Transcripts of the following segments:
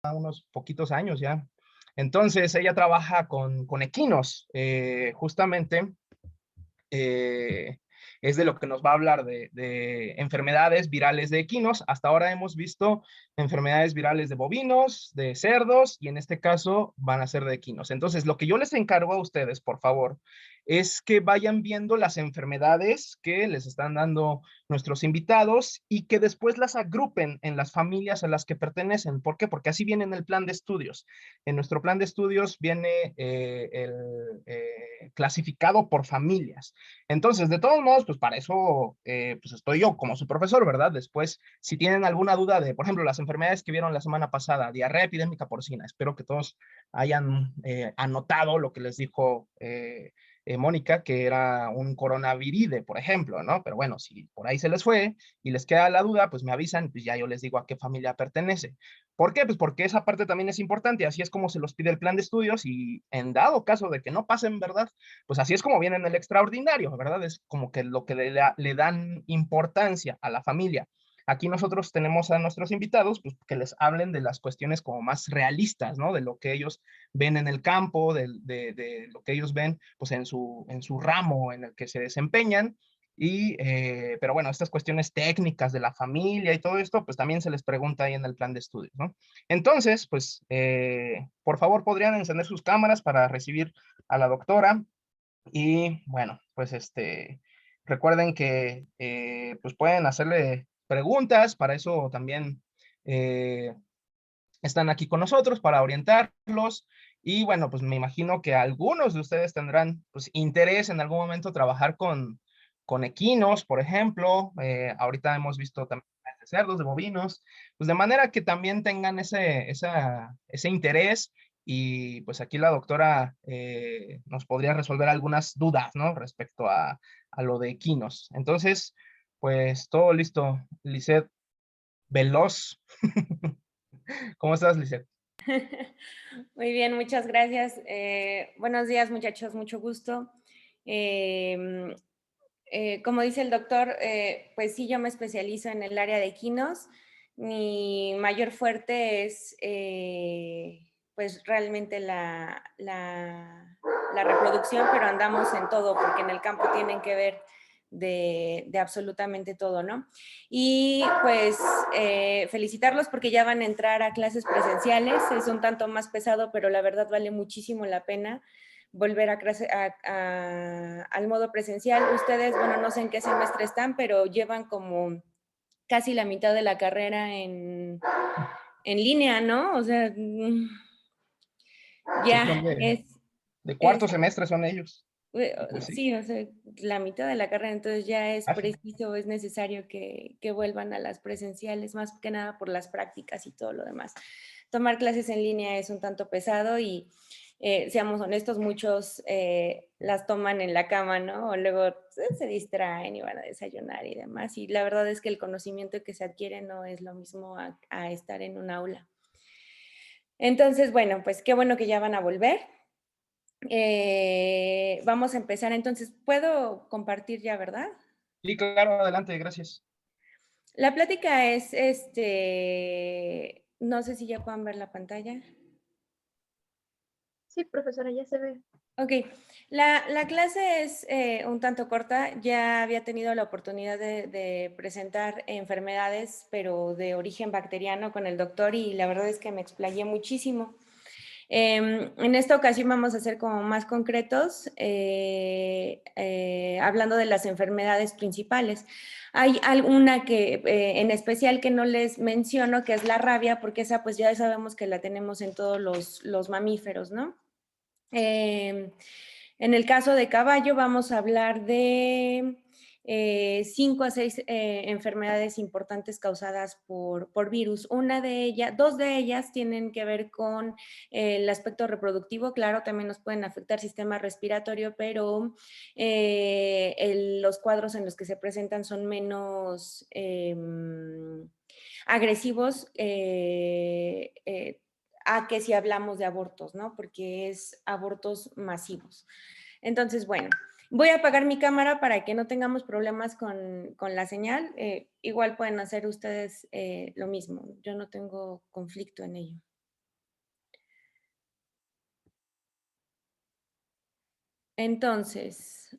unos poquitos años ya. Entonces, ella trabaja con equinos, justamente eh, es de lo que nos va a hablar de enfermedades virales de equinos. Hasta ahora hemos visto enfermedades virales de bovinos, de cerdos, y en este caso van a ser de equinos. Entonces, lo que yo les encargo a ustedes, por favor, es que vayan viendo las enfermedades que les están dando nuestros invitados y que después las agrupen en las familias a las que pertenecen. ¿Por qué? Porque así viene en el plan de estudios. En nuestro plan de estudios viene clasificado por familias. Entonces, de todos modos, pues para eso pues estoy yo como su profesor, ¿verdad? Después, si tienen alguna duda de, por ejemplo, las enfermedades que vieron la semana pasada, diarrea epidémica porcina, espero que todos hayan anotado lo que les dijo Mónica, que era un coronaviride, por ejemplo, ¿no? Pero bueno, si por ahí se les fue y les queda la duda, pues me avisan, pues ya yo les digo a qué familia pertenece. ¿Por qué? Pues porque esa parte también es importante, así es como se los pide el plan de estudios y en dado caso de que no pasen, ¿verdad? Pues así es como viene en el extraordinario, ¿verdad? Es como que lo que le dan importancia a la familia. Aquí nosotros tenemos a nuestros invitados, pues que les hablen de las cuestiones como más realistas, ¿no? De lo que ellos ven en el campo, de lo que ellos ven, pues en su ramo en el que se desempeñan. Pero bueno, estas cuestiones técnicas de la familia y todo esto, pues también se les pregunta ahí en el plan de estudios, ¿no? Entonces, pues, por favor, podrían encender sus cámaras para recibir a la doctora. Y bueno, pues recuerden que pues pueden hacerle preguntas, para eso también eh, están aquí con nosotros, para orientarlos. Y bueno, pues me imagino que algunos de ustedes tendrán pues interés en algún momento trabajar con equinos, por ejemplo. Ahorita hemos visto también de cerdos, de bovinos, pues de manera que también tengan ese interés y pues aquí la doctora nos podría resolver algunas dudas, ¿no? Respecto a lo de equinos. Entonces, pues todo listo, Lisette Veloz. ¿Cómo estás, Lisette? Muy bien, muchas gracias. Buenos días, muchachos, mucho gusto. Em, Como dice el doctor, pues sí, yo me especializo en el área de equinos. Mi mayor fuerte es pues realmente la reproducción, pero andamos en todo, porque en el campo tienen que ver de absolutamente todo, ¿no? Y pues felicitarlos porque ya van a entrar a clases presenciales. Es un tanto más pesado, pero la verdad vale muchísimo la pena volver al modo presencial. Ustedes, bueno, no sé en qué semestre están, pero llevan como casi la mitad de la carrera en línea, ¿no? O sea, Sí, ya son de es cuarto semestre son ellos. Y pues sí. sí, o sea, la mitad de la carrera, entonces ya es Ah, sí. preciso, es necesario que vuelvan a las presenciales, más que nada por las prácticas y todo lo demás. Tomar clases en línea es un tanto pesado y seamos honestos, muchos las toman en la cama, ¿no? O luego se distraen y van a desayunar y demás. Y la verdad es que el conocimiento que se adquiere no es lo mismo a estar en un aula. Entonces, bueno, pues qué bueno que ya van a volver. Vamos a empezar entonces. ¿Puedo compartir ya, verdad? Sí, claro, adelante, gracias. La plática es, no sé si ya puedan ver la pantalla. Sí, profesora, ya se ve. Ok, la clase es un tanto corta. Ya había tenido la oportunidad de presentar enfermedades, pero de origen bacteriano con el doctor y la verdad es que me explayé muchísimo. En esta ocasión vamos a ser como más concretos, hablando de las enfermedades principales. Hay alguna que en especial que no les menciono, que es la rabia, porque esa pues ya sabemos que la tenemos en todos los mamíferos, ¿no? En el caso de caballo vamos a hablar de 5 a 6 enfermedades importantes causadas por virus. Una de ellas, dos de ellas tienen que ver con el aspecto reproductivo. Claro, también nos pueden afectar el sistema respiratorio, pero los cuadros en los que se presentan son menos agresivos a que si hablamos de abortos, ¿no? Porque es abortos masivos. Entonces, bueno, voy a apagar mi cámara para que no tengamos problemas con la señal. Igual pueden hacer ustedes lo mismo. Yo no tengo conflicto en ello. Entonces,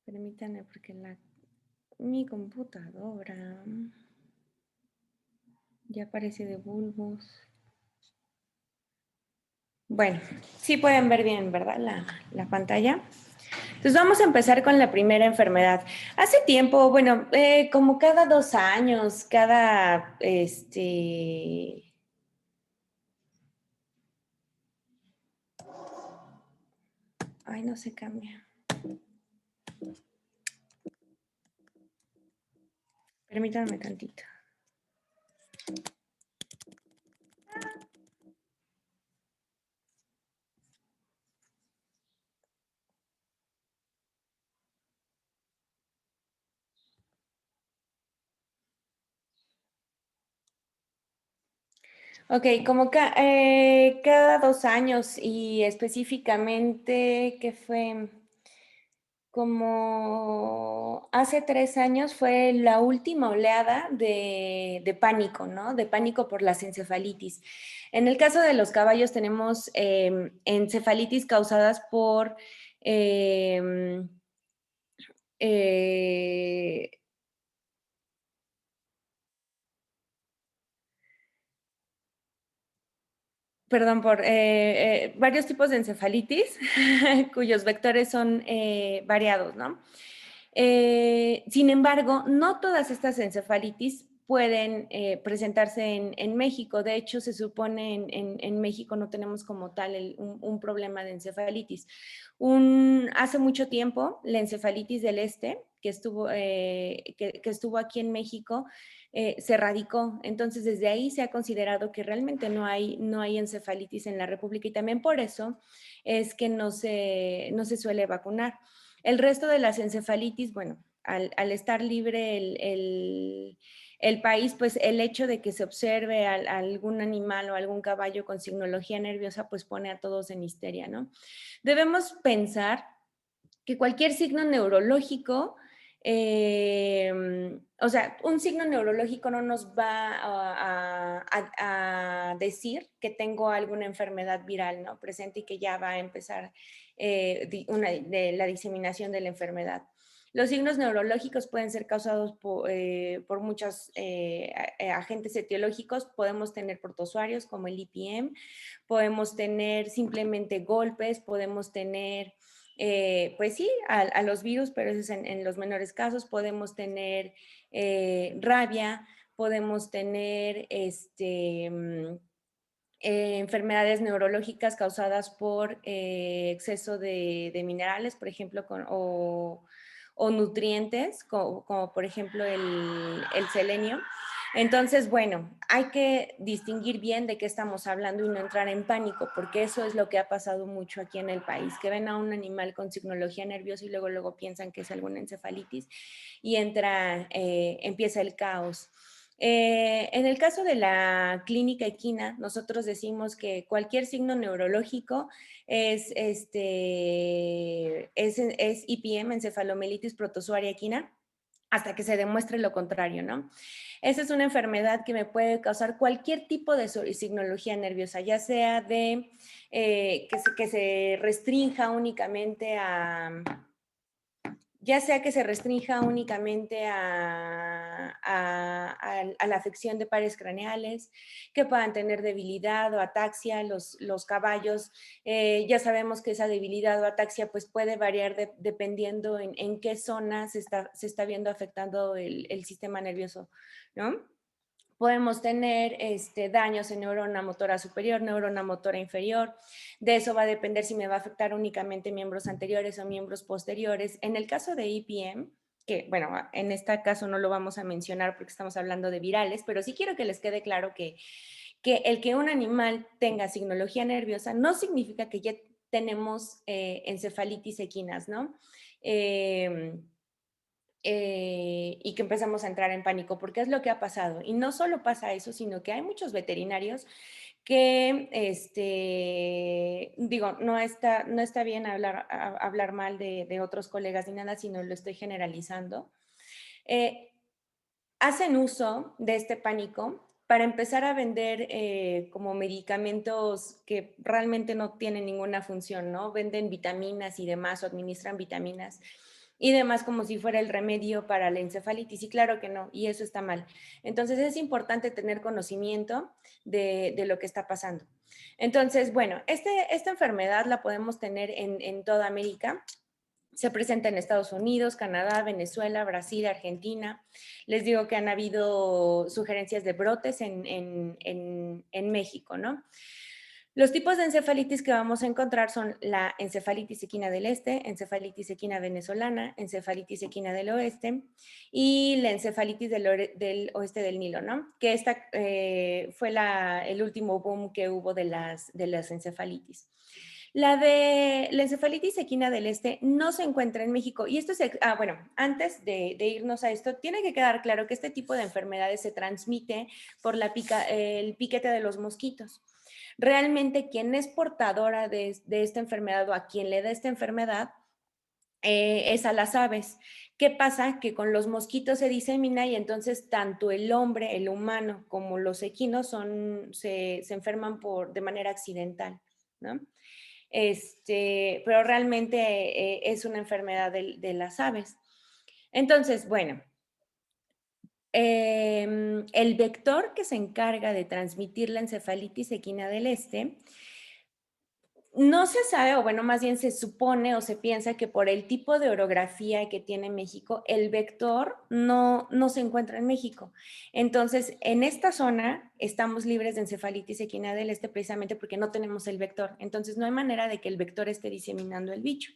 permítanme porque mi computadora ya parece de bulbos. Bueno, sí pueden ver bien, ¿verdad? La pantalla. Entonces vamos a empezar con la primera enfermedad. Hace tiempo, bueno, como cada 2 años, ay, no se cambia. Permítanme tantito. Ok, como cada 2 años y específicamente que fue como hace 3 años fue la última oleada de pánico, ¿no? De pánico por las encefalitis. En el caso de los caballos tenemos encefalitis causadas por em, eh, perdón, por varios tipos de encefalitis cuyos vectores son variados, ¿no? Sin embargo, no todas estas encefalitis pueden presentarse en México. De hecho, se supone en México no tenemos como tal un problema de encefalitis. Hace mucho tiempo, la encefalitis del este, que estuvo aquí en México, se erradicó. Entonces, desde ahí se ha considerado que realmente no hay encefalitis en la República y también por eso es que no se suele vacunar. El resto de las encefalitis, bueno, al estar libre el país, pues el hecho de que se observe a algún animal o algún caballo con signología nerviosa, pues pone a todos en histeria, ¿no? Debemos pensar que cualquier signo neurológico, o sea, un signo neurológico no nos va a decir que tengo alguna enfermedad viral, ¿no? Presente y que ya va a empezar la diseminación de la enfermedad. Los signos neurológicos pueden ser causados por muchos agentes etiológicos. Podemos tener protozoarios como el IPM, podemos tener simplemente golpes, podemos tener pues sí, a los virus, pero eso es en los menores casos. Podemos tener rabia, podemos tener enfermedades neurológicas causadas por exceso de minerales, por ejemplo, o nutrientes, como por ejemplo el selenio. Entonces, bueno, hay que distinguir bien de qué estamos hablando y no entrar en pánico, porque eso es lo que ha pasado mucho aquí en el país, que ven a un animal con signología nerviosa y luego piensan que es alguna encefalitis y empieza el caos. En el caso de la clínica equina, nosotros decimos que cualquier signo neurológico es IPM, encefalomelitis protozoaria equina, hasta que se demuestre lo contrario, ¿no? Esa es una enfermedad que me puede causar cualquier tipo de signología nerviosa, ya sea que se restrinja únicamente a la afección de pares craneales, que puedan tener debilidad o ataxia. Los caballos, ya sabemos que esa debilidad o ataxia pues puede variar dependiendo en qué zona se está viendo afectando el sistema nervioso, ¿no? Podemos tener daños en neurona motora superior, neurona motora inferior. De eso va a depender si me va a afectar únicamente miembros anteriores o miembros posteriores. En el caso de IPM, que bueno, en este caso no lo vamos a mencionar porque estamos hablando de virales, pero sí quiero que les quede claro que el que un animal tenga signología nerviosa no significa que ya tenemos encefalitis equinas, ¿no? Y que empezamos a entrar en pánico, porque es lo que ha pasado. Y no solo pasa eso, sino que hay muchos veterinarios que, digo, no está bien hablar mal de otros colegas ni nada, sino lo estoy generalizando. hacen uso de este pánico para empezar a vender como medicamentos que realmente no tienen ninguna función, ¿no? Venden vitaminas y demás, o administran vitaminas y demás como si fuera el remedio para la encefalitis. Y claro que no, y eso está mal. Entonces es importante tener conocimiento de lo que está pasando. Entonces, bueno, esta enfermedad la podemos tener en toda América. Se presenta en Estados Unidos, Canadá, Venezuela, Brasil, Argentina. Les digo que han habido sugerencias de brotes en México, ¿no? Los tipos de encefalitis que vamos a encontrar son la encefalitis equina del este, encefalitis equina venezolana, encefalitis equina del oeste y la encefalitis del oeste del Nilo, ¿no? Que esta fue el último boom que hubo de las encefalitis. La encefalitis equina del este no se encuentra en México. Y esto es, bueno, antes de irnos a esto, tiene que quedar claro que este tipo de enfermedades se transmite por el piquete de los mosquitos. Realmente quien es portadora de esta enfermedad o a quien le da esta enfermedad es a las aves. ¿Qué pasa? Que con los mosquitos se disemina y entonces tanto el hombre, el humano, como los equinos se enferman de manera accidental, ¿no? Pero realmente es una enfermedad de las aves. Entonces, bueno, el vector que se encarga de transmitir la encefalitis equina del este no se sabe, o bueno, más bien se supone o se piensa que por el tipo de orografía que tiene México, el vector no se encuentra en México. Entonces, en esta zona estamos libres de encefalitis equina del este precisamente porque no tenemos el vector. Entonces, no hay manera de que el vector esté diseminando el bicho.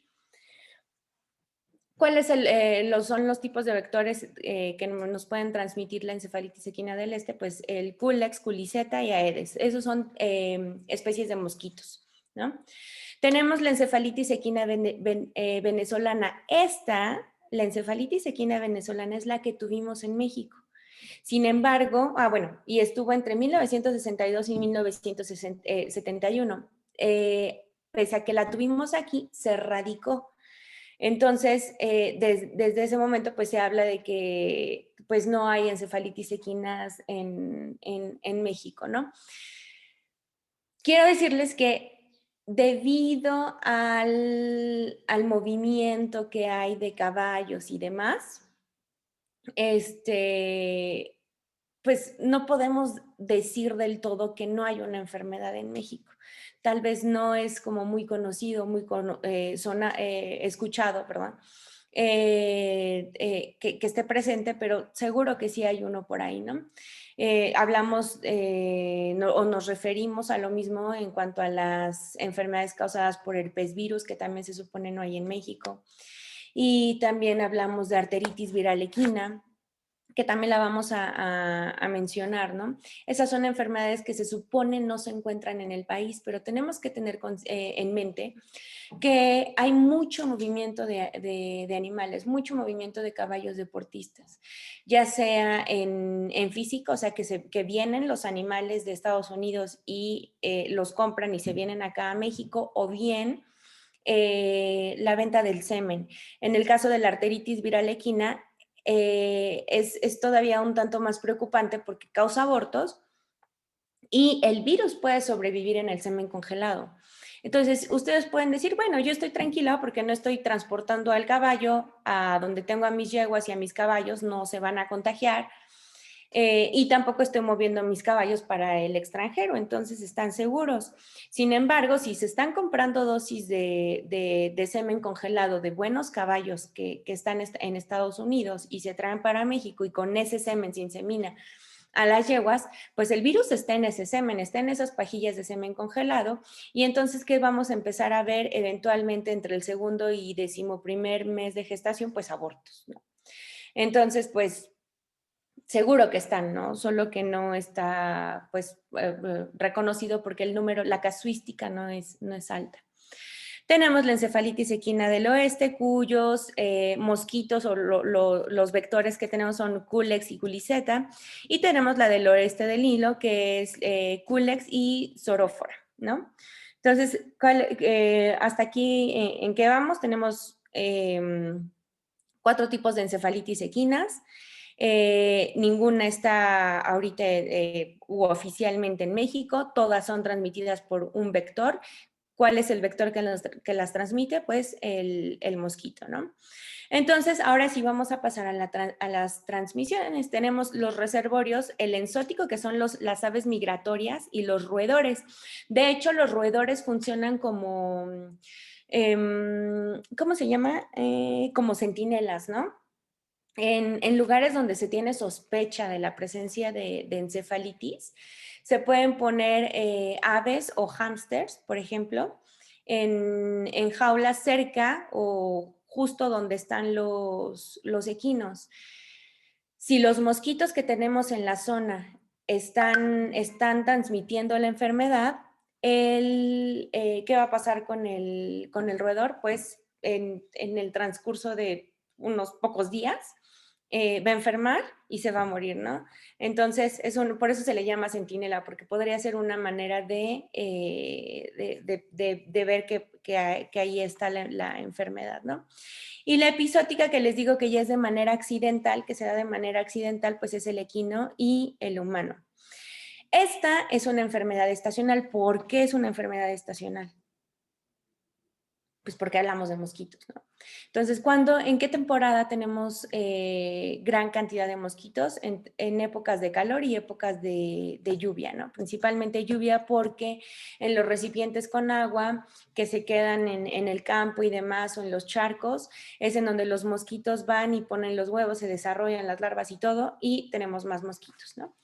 ¿Cuáles son los tipos de vectores que nos pueden transmitir la encefalitis equina del este? Pues el Culex, Culiceta y Aedes. Esos son especies de mosquitos, ¿no? Tenemos la encefalitis equina venezolana. La encefalitis equina venezolana es la que tuvimos en México. Sin embargo, bueno, y estuvo entre 1962 y 1971. Pese a que la tuvimos aquí, se erradicó. Entonces, desde ese momento, pues se habla de que pues no hay encefalitis equinas en México, ¿no? Quiero decirles que debido al movimiento que hay de caballos y demás, pues no podemos decir del todo que no hay una enfermedad en México. Tal vez no es como muy conocido, escuchado, perdón, que esté presente, pero seguro que sí hay uno por ahí, ¿no? Hablamos o nos referimos a lo mismo en cuanto a las enfermedades causadas por herpes virus, que también se supone no hay en México. Y también hablamos de arteritis viral equina, que también la vamos a mencionar, ¿no? Esas son enfermedades que se supone no se encuentran en el país, pero tenemos que tener en mente que hay mucho movimiento de animales, mucho movimiento de caballos deportistas, ya sea en físico, o sea, que vienen los animales de Estados Unidos y los compran y se vienen acá a México, o bien la venta del semen. En el caso de la arteritis viral equina, es todavía un tanto más preocupante porque causa abortos y el virus puede sobrevivir en el semen congelado. Entonces, ustedes pueden decir, bueno, yo estoy tranquila porque no estoy transportando al caballo a donde tengo a mis yeguas y a mis caballos, no se van a contagiar. Y tampoco estoy moviendo mis caballos para el extranjero, entonces están seguros. Sin embargo, si se están comprando dosis de semen congelado de buenos caballos que están en Estados Unidos y se traen para México y con ese semen se insemina a las yeguas, pues el virus está en ese semen, está en esas pajillas de semen congelado y entonces, ¿qué vamos a empezar a ver eventualmente entre el segundo y 11º mes de gestación? Pues abortos, ¿no? Entonces, pues seguro que están, ¿no? Solo que no está, pues, reconocido porque la casuística no es alta. Tenemos la encefalitis equina del oeste, cuyos mosquitos o los vectores que tenemos son Culex y Culiceta. Y tenemos la del oeste del Nilo, que es Culex y Sorófora, ¿no? Entonces, hasta aquí, ¿en qué vamos? Tenemos 4 tipos de encefalitis equinas. Ninguna está ahorita u oficialmente en México, todas son transmitidas por un vector. ¿Cuál es el vector que las transmite? Pues el mosquito, ¿no? Entonces, ahora sí vamos a pasar a las transmisiones. Tenemos los reservorios, el enzótico, que son las aves migratorias, y los roedores. De hecho, los roedores funcionan como, ¿cómo se llama? Como centinelas, ¿no? En lugares donde se tiene sospecha de la presencia de encefalitis, se pueden poner aves o hámsters, por ejemplo, en jaulas cerca o justo donde están los equinos. Si los mosquitos que tenemos en la zona están transmitiendo la enfermedad, ¿qué va a pasar con el roedor? Pues en el transcurso de unos pocos días, va a enfermar y se va a morir, ¿no? Entonces, por eso se le llama centinela, porque podría ser una manera de ver que ahí está la enfermedad, ¿no? Y la episótica, que les digo que ya es de manera accidental, que se da de manera accidental, pues es el equino y el humano. Esta es una enfermedad estacional. ¿Por qué es una enfermedad estacional? Pues porque hablamos de mosquitos, ¿no? Entonces, ¿en qué temporada tenemos gran cantidad de mosquitos? En épocas de calor y épocas de lluvia, ¿no? Principalmente lluvia, porque en los recipientes con agua que se quedan en el campo y demás, o en los charcos, es en donde los mosquitos van y ponen los huevos, se desarrollan las larvas y todo, y tenemos más mosquitos, ¿no?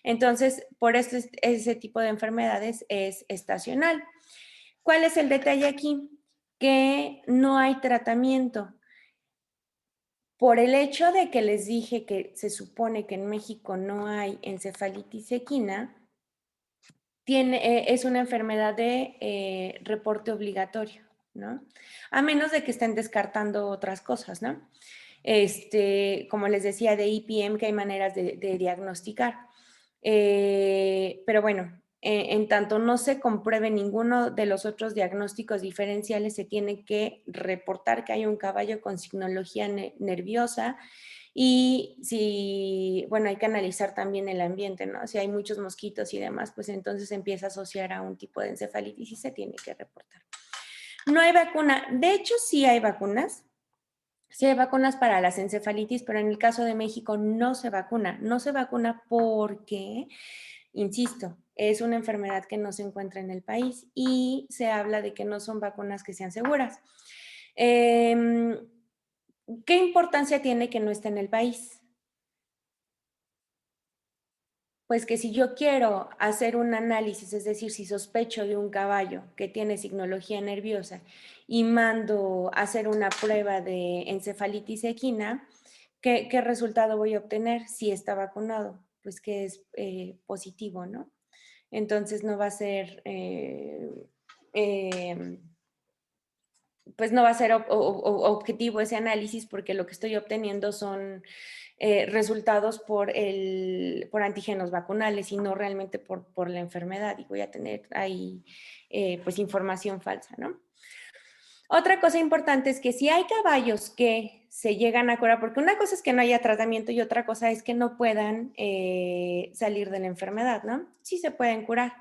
Entonces, por eso ese tipo de enfermedades es estacional. ¿Cuál es el detalle aquí? Que no hay tratamiento. Por el hecho de que les dije que se supone que en México no hay encefalitis equina, es una enfermedad de reporte obligatorio, ¿no? A menos de que estén descartando otras cosas, ¿no? Como les decía, de IPM, que hay maneras de diagnosticar. Pero bueno, en tanto no se compruebe ninguno de los otros diagnósticos diferenciales, se tiene que reportar que hay un caballo con signología nerviosa. Y bueno, hay que analizar también el ambiente, ¿no? Si hay muchos mosquitos y demás, pues entonces empieza a asociar a un tipo de encefalitis y se tiene que reportar. No hay vacuna. De hecho, sí hay vacunas. Sí hay vacunas para las encefalitis, pero en el caso de México no se vacuna. No se vacuna porque, insisto, es una enfermedad que no se encuentra en el país y se habla de que no son vacunas que sean seguras. ¿Qué importancia tiene que no esté en el país? Pues que si yo quiero hacer un análisis, es decir, si sospecho de un caballo que tiene signología nerviosa y mando a hacer una prueba de encefalitis equina, ¿qué resultado voy a obtener si está vacunado? Pues que es positivo, ¿no? Entonces no va a ser, pues no va a ser objetivo ese análisis, porque lo que estoy obteniendo son resultados por antígenos vacunales y no realmente por la enfermedad, y voy a tener ahí pues información falsa, ¿no? Otra cosa importante es que si hay caballos que se llegan a curar, porque una cosa es que no haya tratamiento y otra cosa es que no puedan salir de la enfermedad, ¿no? Sí se pueden curar.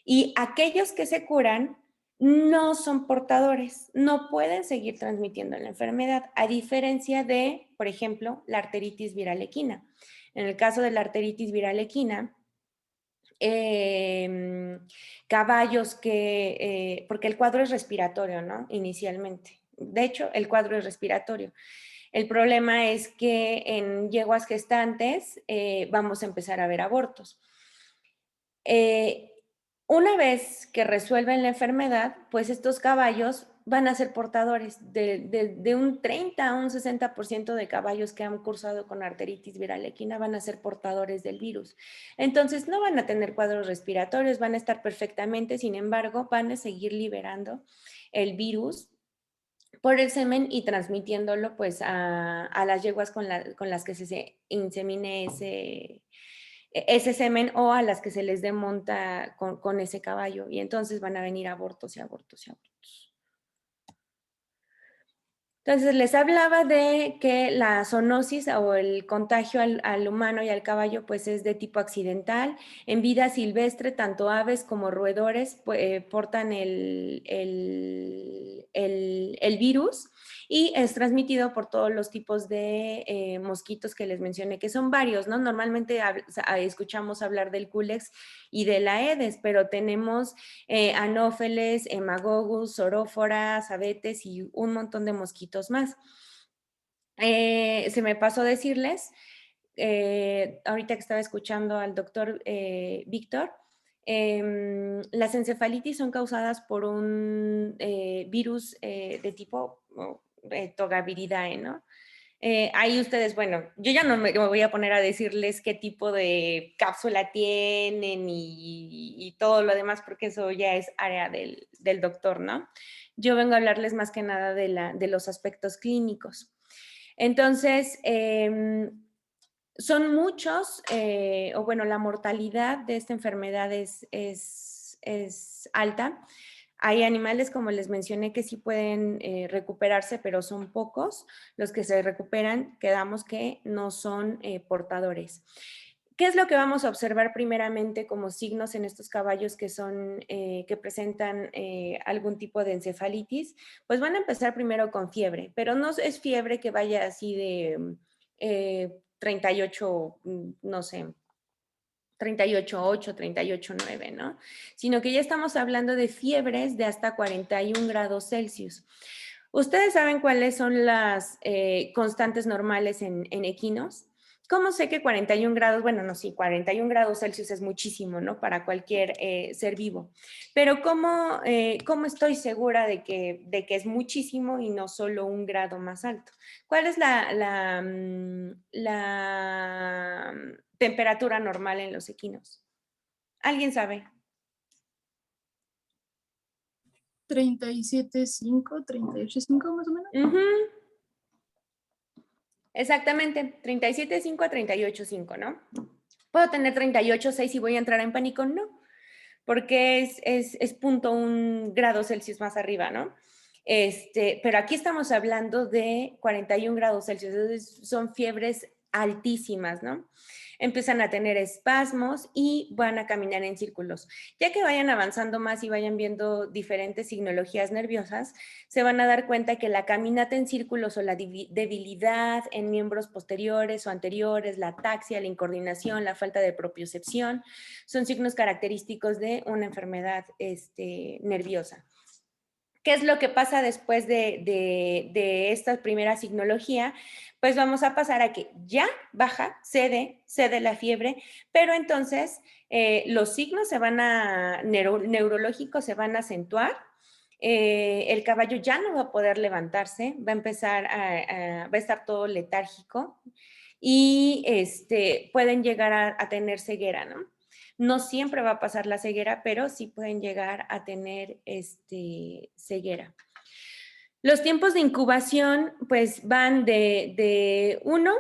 Y aquellos que se curan no son portadores, no pueden seguir transmitiendo la enfermedad, a diferencia de, por ejemplo, la arteritis viral equina. En el caso de la arteritis viral equina, caballos porque el cuadro es respiratorio, ¿no? Inicialmente. De hecho, el cuadro es respiratorio. El problema es que en yeguas gestantes vamos a empezar a ver abortos. Una vez que resuelven la enfermedad, pues estos caballos van a ser portadores de un 30 a un 60% de caballos que han cursado con arteritis viral equina van a ser portadores del virus. Entonces no van a tener cuadros respiratorios, van a estar perfectamente, sin embargo, van a seguir liberando el virus por el semen y transmitiéndolo pues a las yeguas con las que se insemine ese semen, o a las que se les desmonta con ese caballo, y entonces van a venir abortos y abortos y abortos. Entonces, les hablaba de que la zoonosis o el contagio al humano y al caballo, pues es de tipo accidental. En vida silvestre, tanto aves como roedores portan el virus y es transmitido por todos los tipos de mosquitos que les mencioné, que son varios, ¿no? Normalmente escuchamos hablar del Culex y de la Aedes, pero tenemos anófeles, hemagogus, soróforas, abetes y un montón de mosquitos más. Se me pasó decirles, ahorita que estaba escuchando al doctor Víctor, las encefalitis son causadas por un virus de tipo Togaviridae, ¿no? Ahí ustedes, bueno, yo ya no me voy a poner a decirles qué tipo de cápsula tienen y todo lo demás, porque eso ya es área del doctor, ¿no? Yo vengo a hablarles más que nada de los aspectos clínicos. Entonces, son muchos, o bueno, la mortalidad de esta enfermedad es alta. Hay animales, como les mencioné, que sí pueden recuperarse, pero son pocos. Los que se recuperan, quedamos que no son portadores. ¿Qué es lo que vamos a observar primeramente como signos en estos caballos que presentan algún tipo de encefalitis? Pues van a empezar primero con fiebre, pero no es fiebre que vaya así de 38, no sé, 38,8, 38,9, ¿no? Sino que ya estamos hablando de fiebres de hasta 41 grados Celsius. ¿Ustedes saben cuáles son las constantes normales en equinos? ¿Cómo sé que 41 grados? Bueno, no, sí, 41 grados Celsius es muchísimo, ¿no? Para cualquier ser vivo. Pero ¿cómo estoy segura de que es muchísimo y no solo un grado más alto? ¿Cuál es la temperatura normal en los equinos? ¿Alguien sabe? 37,5, 38,5 más o menos. Exactamente, 37,5 a 38,5, ¿no? ¿Puedo tener 38,6 y voy a entrar en pánico? No, porque es 0,1 grados Celsius más arriba, ¿no? Pero aquí estamos hablando de 41 grados Celsius, entonces son fiebres altísimas, ¿no? Empiezan a tener espasmos y van a caminar en círculos. Ya que vayan avanzando más y vayan viendo diferentes signologías nerviosas, se van a dar cuenta que la caminata en círculos o la debilidad en miembros posteriores o anteriores, la ataxia, la incoordinación, la falta de propiocepción, son signos característicos de una enfermedad nerviosa. ¿Qué es lo que pasa después de esta primera signología? Pues vamos a pasar a que ya baja, cede la fiebre, pero entonces los signos neurológicos se van a acentuar. El caballo ya no va a poder levantarse, va a estar todo letárgico y pueden llegar a tener ceguera, ¿no? No siempre va a pasar la ceguera, pero sí pueden llegar a tener ceguera. Los tiempos de incubación pues van de 1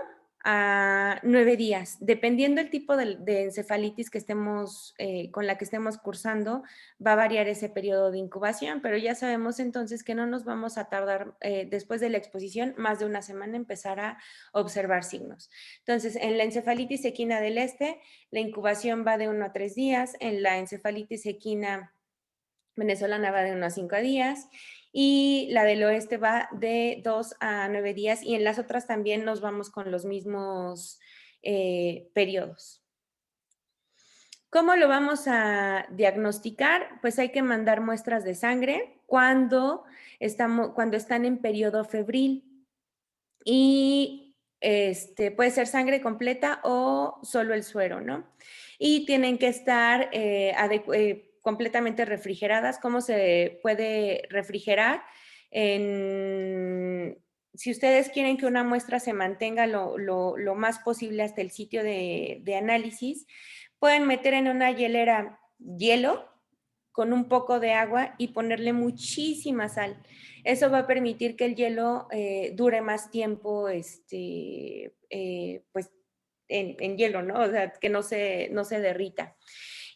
a 9 días, dependiendo del tipo de encefalitis con la que estemos cursando, va a variar ese periodo de incubación, pero ya sabemos entonces que no nos vamos a tardar después de la exposición más de una semana empezar a observar signos. Entonces, en la encefalitis equina del este, la incubación va de 1 a 3 días, en la encefalitis equina venezolana va de 1 a 5 días y la del oeste va de 2 a 9 días y en las otras también nos vamos con los mismos periodos. ¿Cómo lo vamos a diagnosticar? Pues hay que mandar muestras de sangre cuando están en periodo febril y puede ser sangre completa o solo el suero, ¿no? Y tienen que estar completamente refrigeradas. ¿Cómo se puede refrigerar? Si ustedes quieren que una muestra se mantenga lo más posible hasta el sitio de análisis, pueden meter en una hielera hielo con un poco de agua y ponerle muchísima sal. Eso va a permitir que el hielo dure más tiempo pues en hielo, ¿no? O sea, que no se derrita.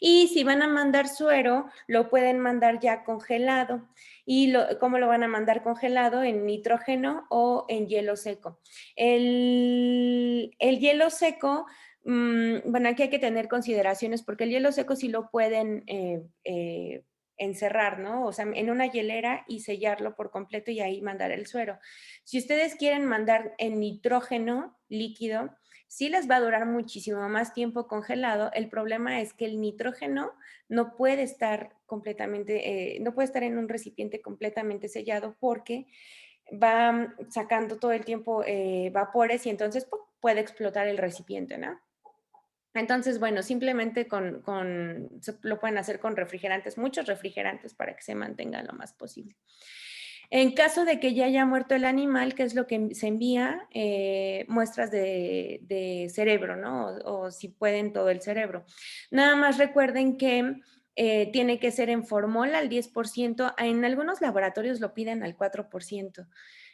Y si van a mandar suero, lo pueden mandar ya congelado. ¿Y cómo lo van a mandar congelado? En nitrógeno o en hielo seco. El hielo seco, bueno, aquí hay que tener consideraciones porque el hielo seco sí lo pueden encerrar, ¿no? O sea, en una hielera y sellarlo por completo y ahí mandar el suero. Si ustedes quieren mandar en nitrógeno líquido, sí les va a durar muchísimo más tiempo congelado. El problema es que el nitrógeno no puede estar completamente, no puede estar en un recipiente completamente sellado porque va sacando todo el tiempo vapores y entonces ¡pum!, puede explotar el recipiente, ¿no? Entonces, bueno, simplemente lo pueden hacer con refrigerantes, muchos refrigerantes para que se mantenga lo más posible. En caso de que ya haya muerto el animal, ¿qué es lo que se envía? Muestras de cerebro, ¿no? O si pueden todo el cerebro. Nada más recuerden que tiene que ser en formol al 10%, en algunos laboratorios lo piden al 4%.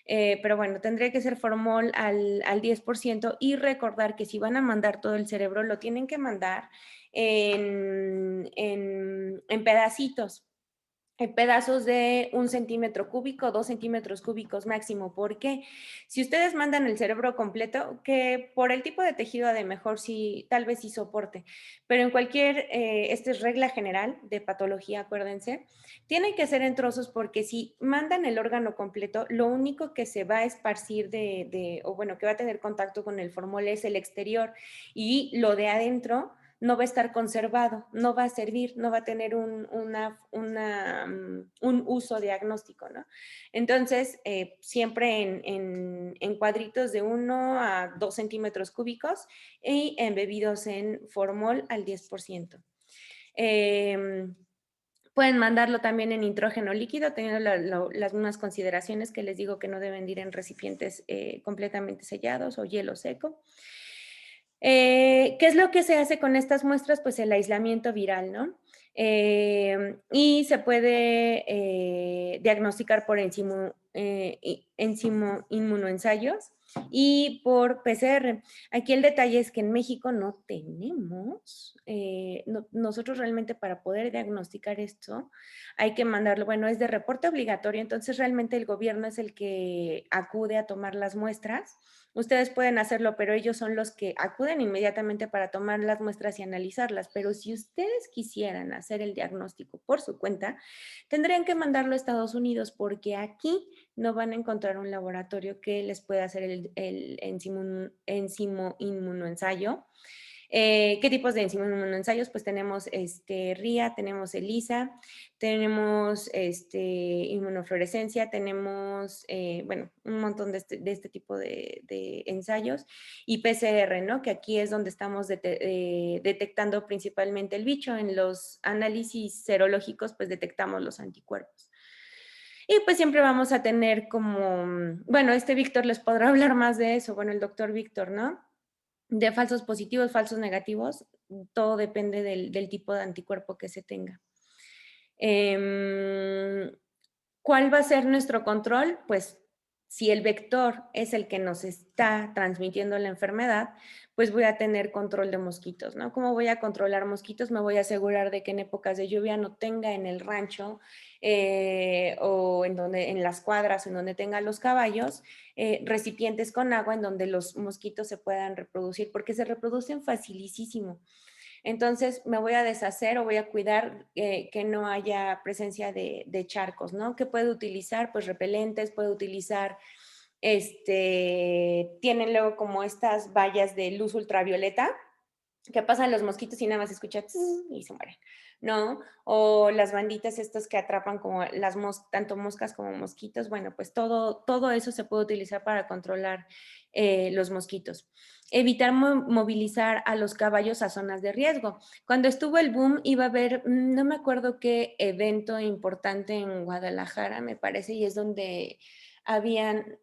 Pero bueno, tendría que ser formol al 10% y recordar que si van a mandar todo el cerebro, lo tienen que mandar en pedacitos, en pedazos de 1 centímetro cúbico, 2 centímetros cúbicos máximo. Porque si ustedes mandan el cerebro completo, que por el tipo de tejido de mejor sí, tal vez sí soporte, pero en cualquier, esta es regla general de patología, acuérdense, tiene que ser en trozos porque si mandan el órgano completo, lo único que se va a esparcir o bueno, que va a tener contacto con el formol es el exterior y lo de adentro no va a estar conservado, no va a servir, no va a tener un uso diagnóstico, ¿no? Entonces, siempre en cuadritos de 1 a 2 centímetros cúbicos y embebidos en formol al 10%. Pueden mandarlo también en nitrógeno líquido, teniendo las mismas consideraciones que les digo, que no deben ir en recipientes completamente sellados o hielo seco. ¿Qué es lo que se hace con estas muestras? Pues el aislamiento viral, ¿no? Y se puede diagnosticar por inmunoensayos y por PCR. Aquí el detalle es que en México no tenemos, nosotros realmente para poder diagnosticar esto hay que mandarlo, bueno, es de reporte obligatorio, entonces realmente el gobierno es el que acude a tomar las muestras. Ustedes pueden hacerlo, pero ellos son los que acuden inmediatamente para tomar las muestras y analizarlas. Pero si ustedes quisieran hacer el diagnóstico por su cuenta, tendrían que mandarlo a Estados Unidos porque aquí no van a encontrar un laboratorio que les pueda hacer el enzimo inmunoensayo. ¿Qué tipos de inmunoensayos? Pues tenemos RIA, tenemos ELISA, tenemos inmunofluorescencia, tenemos, bueno, un montón de este tipo de ensayos y PCR, ¿no? Que aquí es donde estamos detectando principalmente el bicho. En los análisis serológicos, pues detectamos los anticuerpos. Y pues siempre vamos a tener como, bueno, Víctor les podrá hablar más de eso, bueno, el doctor Víctor, ¿no? De falsos positivos, falsos negativos, todo depende del tipo de anticuerpo que se tenga. ¿Cuál va a ser nuestro control? Pues si el vector es el que nos está transmitiendo la enfermedad, pues voy a tener control de mosquitos, ¿no? ¿Cómo voy a controlar mosquitos? Me voy a asegurar de que en épocas de lluvia no tenga en el rancho o en las cuadras en donde tenga los caballos, recipientes con agua en donde los mosquitos se puedan reproducir, porque se reproducen facilísimo. Entonces me voy a deshacer o voy a cuidar que no haya presencia de charcos, ¿no? ¿Qué puedo utilizar? Pues repelentes, puedo utilizar, tienen luego como estas vallas de luz ultravioleta, que pasan los mosquitos y nada más escucha y se mueren, ¿no? O las banditas estas que atrapan como tanto moscas como mosquitos. Bueno, pues todo eso se puede utilizar para controlar los mosquitos. Evitar movilizar a los caballos a zonas de riesgo. Cuando estuvo el boom iba a haber, no me acuerdo qué evento importante en Guadalajara, me parece, y es donde habían,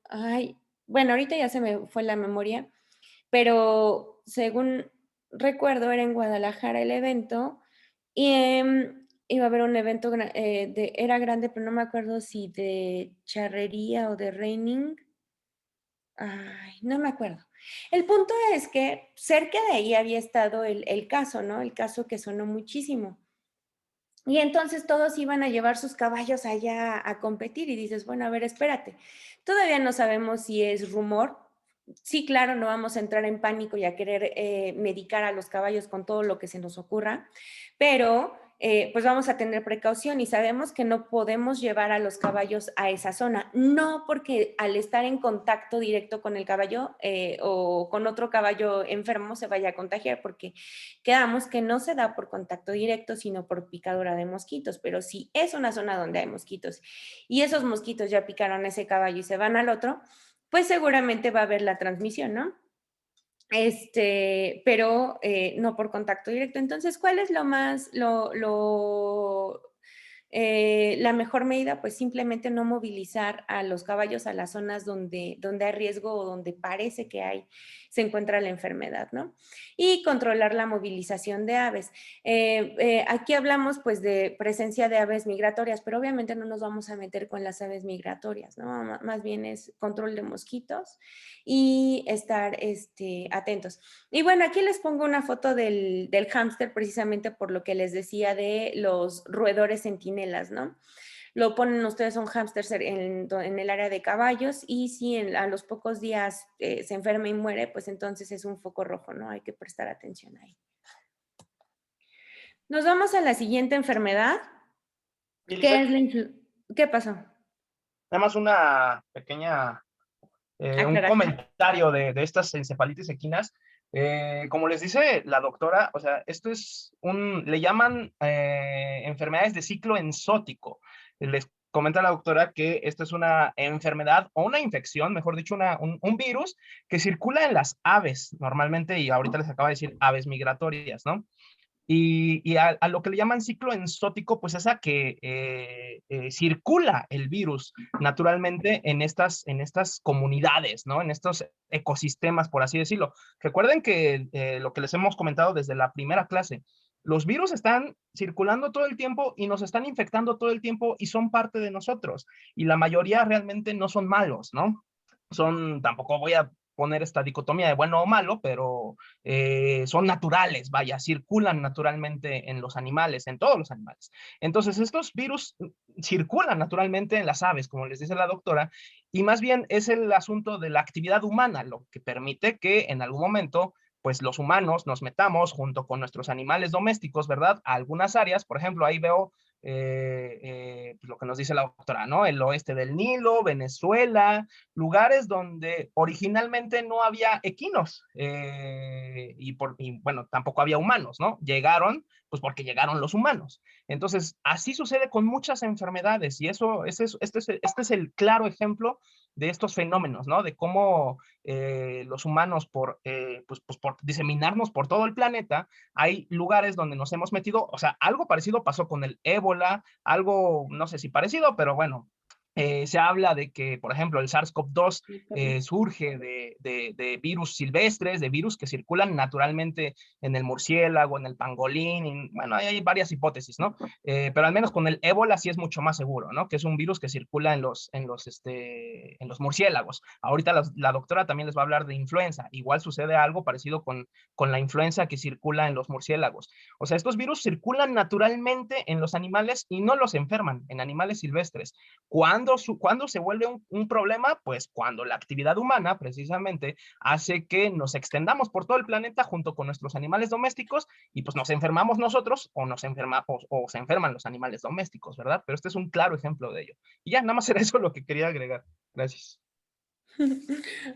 bueno, ahorita ya se me fue la memoria, pero según recuerdo era en Guadalajara el evento y iba a haber un evento, era grande, pero no me acuerdo si de charrería o de reining. Ay, no me acuerdo. El punto es que cerca de ahí había estado el caso, ¿no? El caso que sonó muchísimo. Y entonces todos iban a llevar sus caballos allá a competir y dices, bueno, a ver, espérate, todavía no sabemos si es rumor. Sí, claro, no vamos a entrar en pánico y a querer medicar a los caballos con todo lo que se nos ocurra, pero pues vamos a tener precaución y sabemos que no podemos llevar a los caballos a esa zona, no porque al estar en contacto directo con el caballo o con otro caballo enfermo se vaya a contagiar, porque quedamos que no se da por contacto directo, sino por picadura de mosquitos, pero si es una zona donde hay mosquitos y esos mosquitos ya picaron a ese caballo y se van al otro, pues seguramente va a haber la transmisión, ¿no? Pero no por contacto directo. Entonces, ¿cuál es la mejor medida? Pues simplemente no movilizar a los caballos a las zonas donde hay riesgo o donde parece que se encuentra la enfermedad, ¿no? Y controlar la movilización de aves. Aquí hablamos pues de presencia de aves migratorias, pero obviamente no nos vamos a meter con las aves migratorias, ¿no? Más bien es control de mosquitos y estar atentos. Y bueno, aquí les pongo una foto del hámster precisamente por lo que les decía de los roedores centinelas, ¿no? Lo ponen ustedes un hámster en el área de caballos y si a los pocos días se enferma y muere, pues entonces es un foco rojo, ¿no? Hay que prestar atención ahí. Nos vamos a la siguiente enfermedad, que es ¿Qué pasó? Nada más una pequeña, un Aclaración. comentario de estas encefalitis equinas. Como les dice la doctora, o sea, esto es le llaman enfermedades de ciclo enzótico. Les comenta la doctora que esta es una enfermedad o una infección, mejor dicho, un virus que circula en las aves normalmente, y ahorita les acaba de decir aves migratorias, ¿no? Y a lo que le llaman ciclo enzótico, pues es a que circula el virus naturalmente en estas comunidades, ¿no? En estos ecosistemas, por así decirlo. Recuerden que lo que les hemos comentado desde la primera clase, los virus están circulando todo el tiempo y nos están infectando todo el tiempo y son parte de nosotros. Y la mayoría realmente no son malos, ¿no? Tampoco voy a poner esta dicotomía de bueno o malo, pero son naturales, vaya, circulan naturalmente en los animales, en todos los animales. Entonces, estos virus circulan naturalmente en las aves, como les dice la doctora, y más bien es el asunto de la actividad humana, lo que permite que en algún momento pues los humanos nos metamos junto con nuestros animales domésticos, ¿verdad? A algunas áreas, por ejemplo, ahí veo pues lo que nos dice la doctora, ¿no? El oeste del Nilo, Venezuela, lugares donde originalmente no había equinos y bueno, tampoco había humanos, ¿no? Llegaron, pues porque llegaron los humanos. Entonces, así sucede con muchas enfermedades y este es el claro ejemplo de estos fenómenos, ¿no? De cómo los humanos, pues por diseminarnos por todo el planeta, hay lugares donde nos hemos metido, o sea, algo parecido pasó con el ébola, algo, no sé si parecido, pero bueno, se habla de que, por ejemplo, el SARS-CoV-2 surge de virus silvestres, de virus que circulan naturalmente en el murciélago, en el pangolín, bueno, hay varias hipótesis, ¿no? Pero al menos con el ébola sí es mucho más seguro, ¿no? Que es un virus que circula en los murciélagos. Ahorita la doctora también les va a hablar de influenza. Igual sucede algo parecido con la influenza que circula en los murciélagos. O sea, estos virus circulan naturalmente en los animales y no los enferman, en animales silvestres. ¿Cuándo se vuelve un problema? Pues cuando la actividad humana precisamente hace que nos extendamos por todo el planeta junto con nuestros animales domésticos y pues nos enfermamos nosotros o se enferman los animales domésticos, ¿verdad? Pero este es un claro ejemplo de ello. Y ya, nada más era eso lo que quería agregar. Gracias.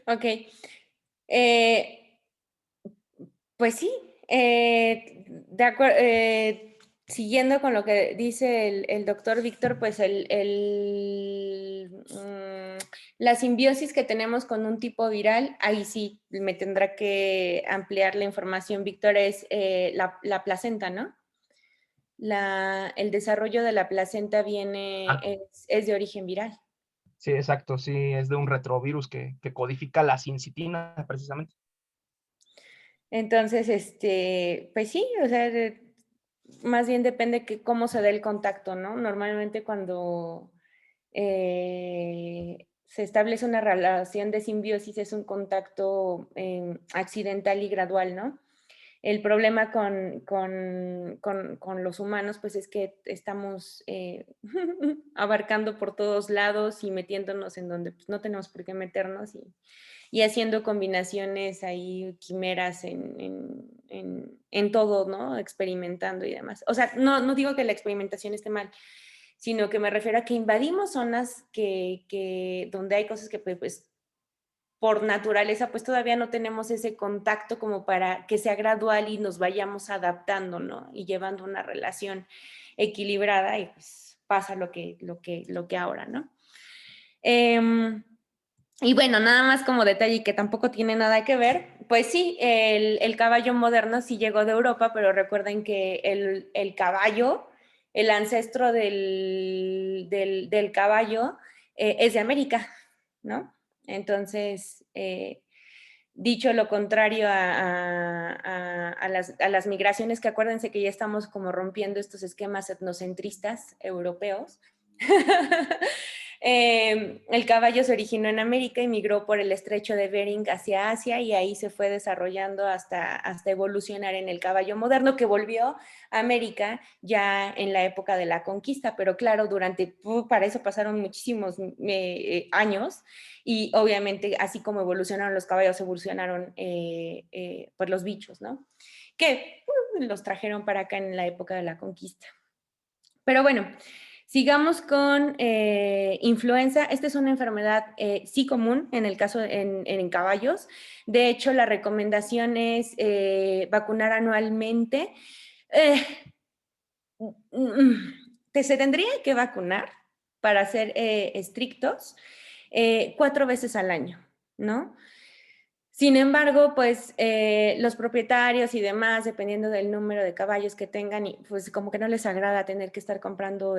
Ok. Eh, pues sí, siguiendo con lo que dice el doctor Víctor, pues la simbiosis que tenemos con un tipo viral, ahí sí me tendrá que ampliar la información, Víctor, es la placenta, ¿no? El desarrollo de la placenta Ah, es de origen viral. sí, exacto, sí, es de un retrovirus que codifica la sincitina precisamente. Entonces, pues sí, o sea, más bien depende que cómo se dé el contacto, ¿no? Normalmente cuando se establece una relación de simbiosis, es un contacto accidental y gradual, ¿no? El problema con los humanos, pues es que estamos abarcando por todos lados y metiéndonos en donde pues, no tenemos por qué meternos y haciendo combinaciones ahí, quimeras en todo, ¿no? Experimentando y demás. O sea, no digo que la experimentación esté mal, sino que me refiero a que invadimos zonas donde hay cosas que pues por naturaleza, pues todavía no tenemos ese contacto como para que sea gradual y nos vayamos adaptando, ¿no? Y llevando una relación equilibrada y pues pasa lo que ahora, ¿no? Y bueno, nada más como detalle que tampoco tiene nada que ver, pues sí, el caballo moderno sí llegó de Europa, pero recuerden que el caballo, el ancestro del caballo es de América, ¿no? Entonces, dicho lo contrario a las migraciones, que acuérdense que ya estamos como rompiendo estos esquemas etnocentristas europeos. El caballo se originó en América y migró por el estrecho de Bering hacia Asia y ahí se fue desarrollando hasta evolucionar en el caballo moderno que volvió a América ya en la época de la conquista, pero claro, para eso pasaron muchísimos años y obviamente así como evolucionaron los caballos, evolucionaron pues los bichos, ¿no? Que los trajeron para acá en la época de la conquista. Pero bueno, sigamos con influenza. Esta es una enfermedad sí común en el caso en caballos. De hecho, la recomendación es vacunar anualmente. Se tendría que vacunar, para ser estrictos, 4 veces al año, ¿no? Sin embargo, pues los propietarios y demás, dependiendo del número de caballos que tengan, y pues como que no les agrada tener que estar comprando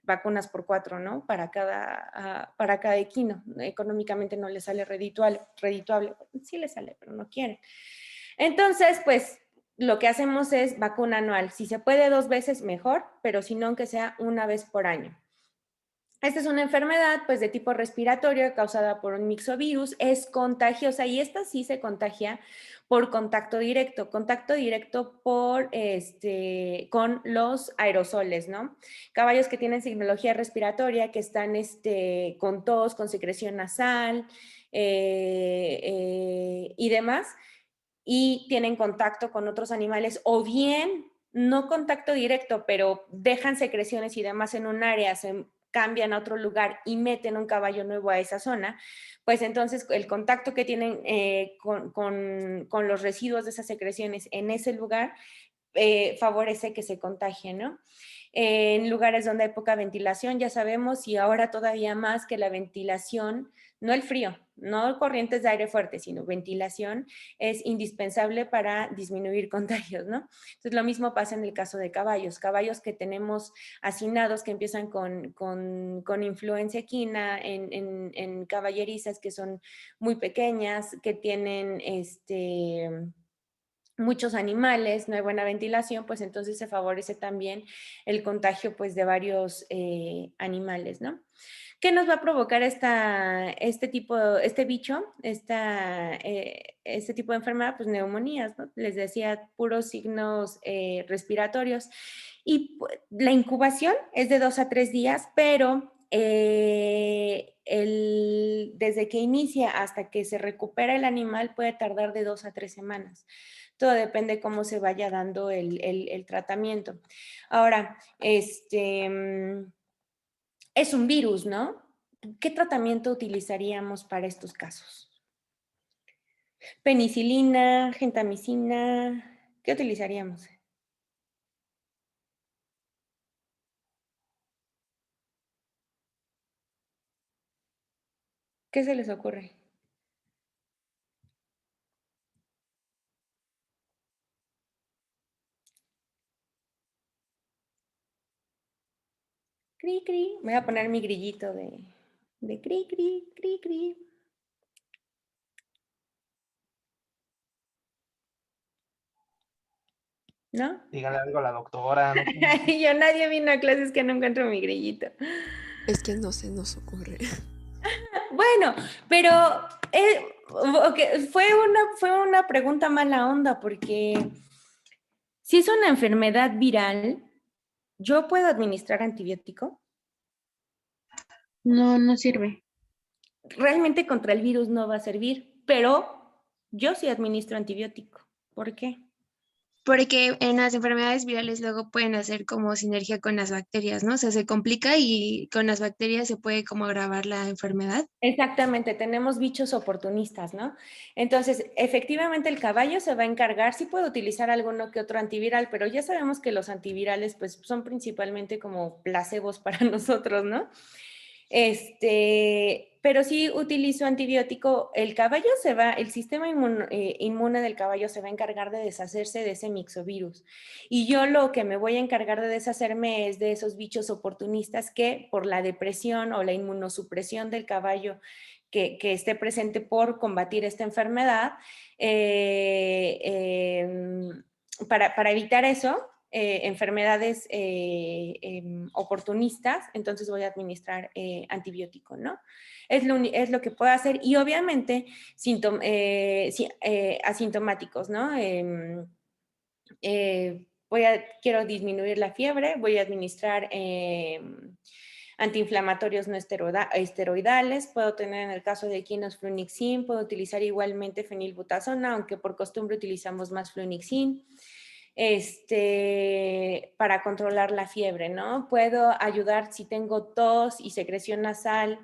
vacunas por 4, ¿no? Para cada equino. Económicamente no les sale redituable. Sí les sale, pero no quieren. Entonces, pues lo que hacemos es vacuna anual. Si se puede 2 veces, mejor, pero si no, aunque sea una vez por año. Esta es una enfermedad pues de tipo respiratorio causada por un mixovirus, es contagiosa y esta sí se contagia por contacto directo con los aerosoles, ¿no? Caballos que tienen signología respiratoria, que están con tos, con secreción nasal y demás, y tienen contacto con otros animales o bien no contacto directo, pero dejan secreciones y demás en un área, se cambian a otro lugar y meten un caballo nuevo a esa zona, pues entonces el contacto que tienen con los residuos de esas secreciones en ese lugar favorece que se contagien, ¿no? En lugares donde hay poca ventilación, ya sabemos, y ahora todavía más que la ventilación, no el frío, no corrientes de aire fuerte, sino ventilación es indispensable para disminuir contagios, ¿no? Entonces lo mismo pasa en el caso de caballos que tenemos hacinados que empiezan con influencia equina en caballerizas que son muy pequeñas, que tienen muchos animales, no hay buena ventilación, pues entonces se favorece también el contagio pues de varios animales, ¿no? ¿Qué nos va a provocar este bicho, este tipo de enfermedad? Pues neumonías, ¿no? Les decía, puros signos respiratorios. Y la incubación es de 2 a 3 días, pero desde que inicia hasta que se recupera el animal puede tardar de 2 a 3 semanas. Todo depende cómo se vaya dando el tratamiento. Ahora, es un virus, ¿no? ¿Qué tratamiento utilizaríamos para estos casos? Penicilina, gentamicina, ¿qué utilizaríamos? ¿Qué se les ocurre? Cri, cri. Voy a poner mi grillito de cri, cri, cri, cri. ¿No? Dígale algo a la doctora. No, Nadie vino a clases que no encuentro mi grillito. Es que no se nos ocurre. Bueno, pero fue una pregunta mala onda porque si es una enfermedad viral, ¿yo puedo administrar antibiótico? No, no sirve. Realmente contra el virus no va a servir, pero yo sí administro antibiótico. ¿Por qué? Porque en las enfermedades virales luego pueden hacer como sinergia con las bacterias, ¿no? O sea, se complica y con las bacterias se puede como agravar la enfermedad. Exactamente, tenemos bichos oportunistas, ¿no? Entonces, efectivamente el caballo se va a encargar, sí puede utilizar alguno que otro antiviral, pero ya sabemos que los antivirales pues son principalmente como placebos para nosotros, ¿no? Pero si utilizo antibiótico, el sistema inmune del caballo se va a encargar de deshacerse de ese mixovirus. Y yo lo que me voy a encargar de deshacerme es de esos bichos oportunistas que por la depresión o la inmunosupresión del caballo que esté presente por combatir esta enfermedad, para evitar eso, enfermedades oportunistas, entonces voy a administrar antibiótico, ¿no? Es lo que puedo hacer y obviamente asintomáticos, ¿no? Quiero disminuir la fiebre, voy a administrar antiinflamatorios no esteroidales, puedo tener en el caso de equinos flunixin, puedo utilizar igualmente fenilbutazona, aunque por costumbre utilizamos más flunixin. Para controlar la fiebre, ¿no? Puedo ayudar si tengo tos y secreción nasal,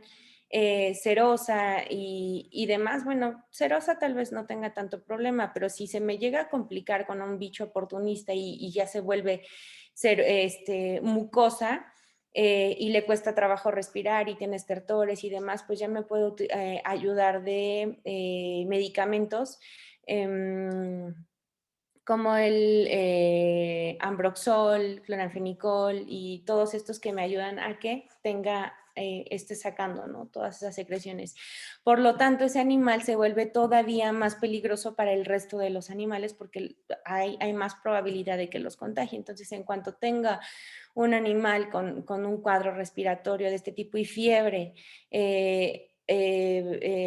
serosa y demás. Bueno, serosa tal vez no tenga tanto problema, pero si se me llega a complicar con un bicho oportunista y ya se vuelve mucosa, y le cuesta trabajo respirar y tiene estertores y demás, pues ya me puedo ayudar de medicamentos como el Ambroxol, Cloranfenicol y todos estos que me ayudan a que esté sacando, ¿no? Todas esas secreciones. Por lo tanto, ese animal se vuelve todavía más peligroso para el resto de los animales porque hay más probabilidad de que los contagie. Entonces, en cuanto tenga un animal con un cuadro respiratorio de este tipo y fiebre,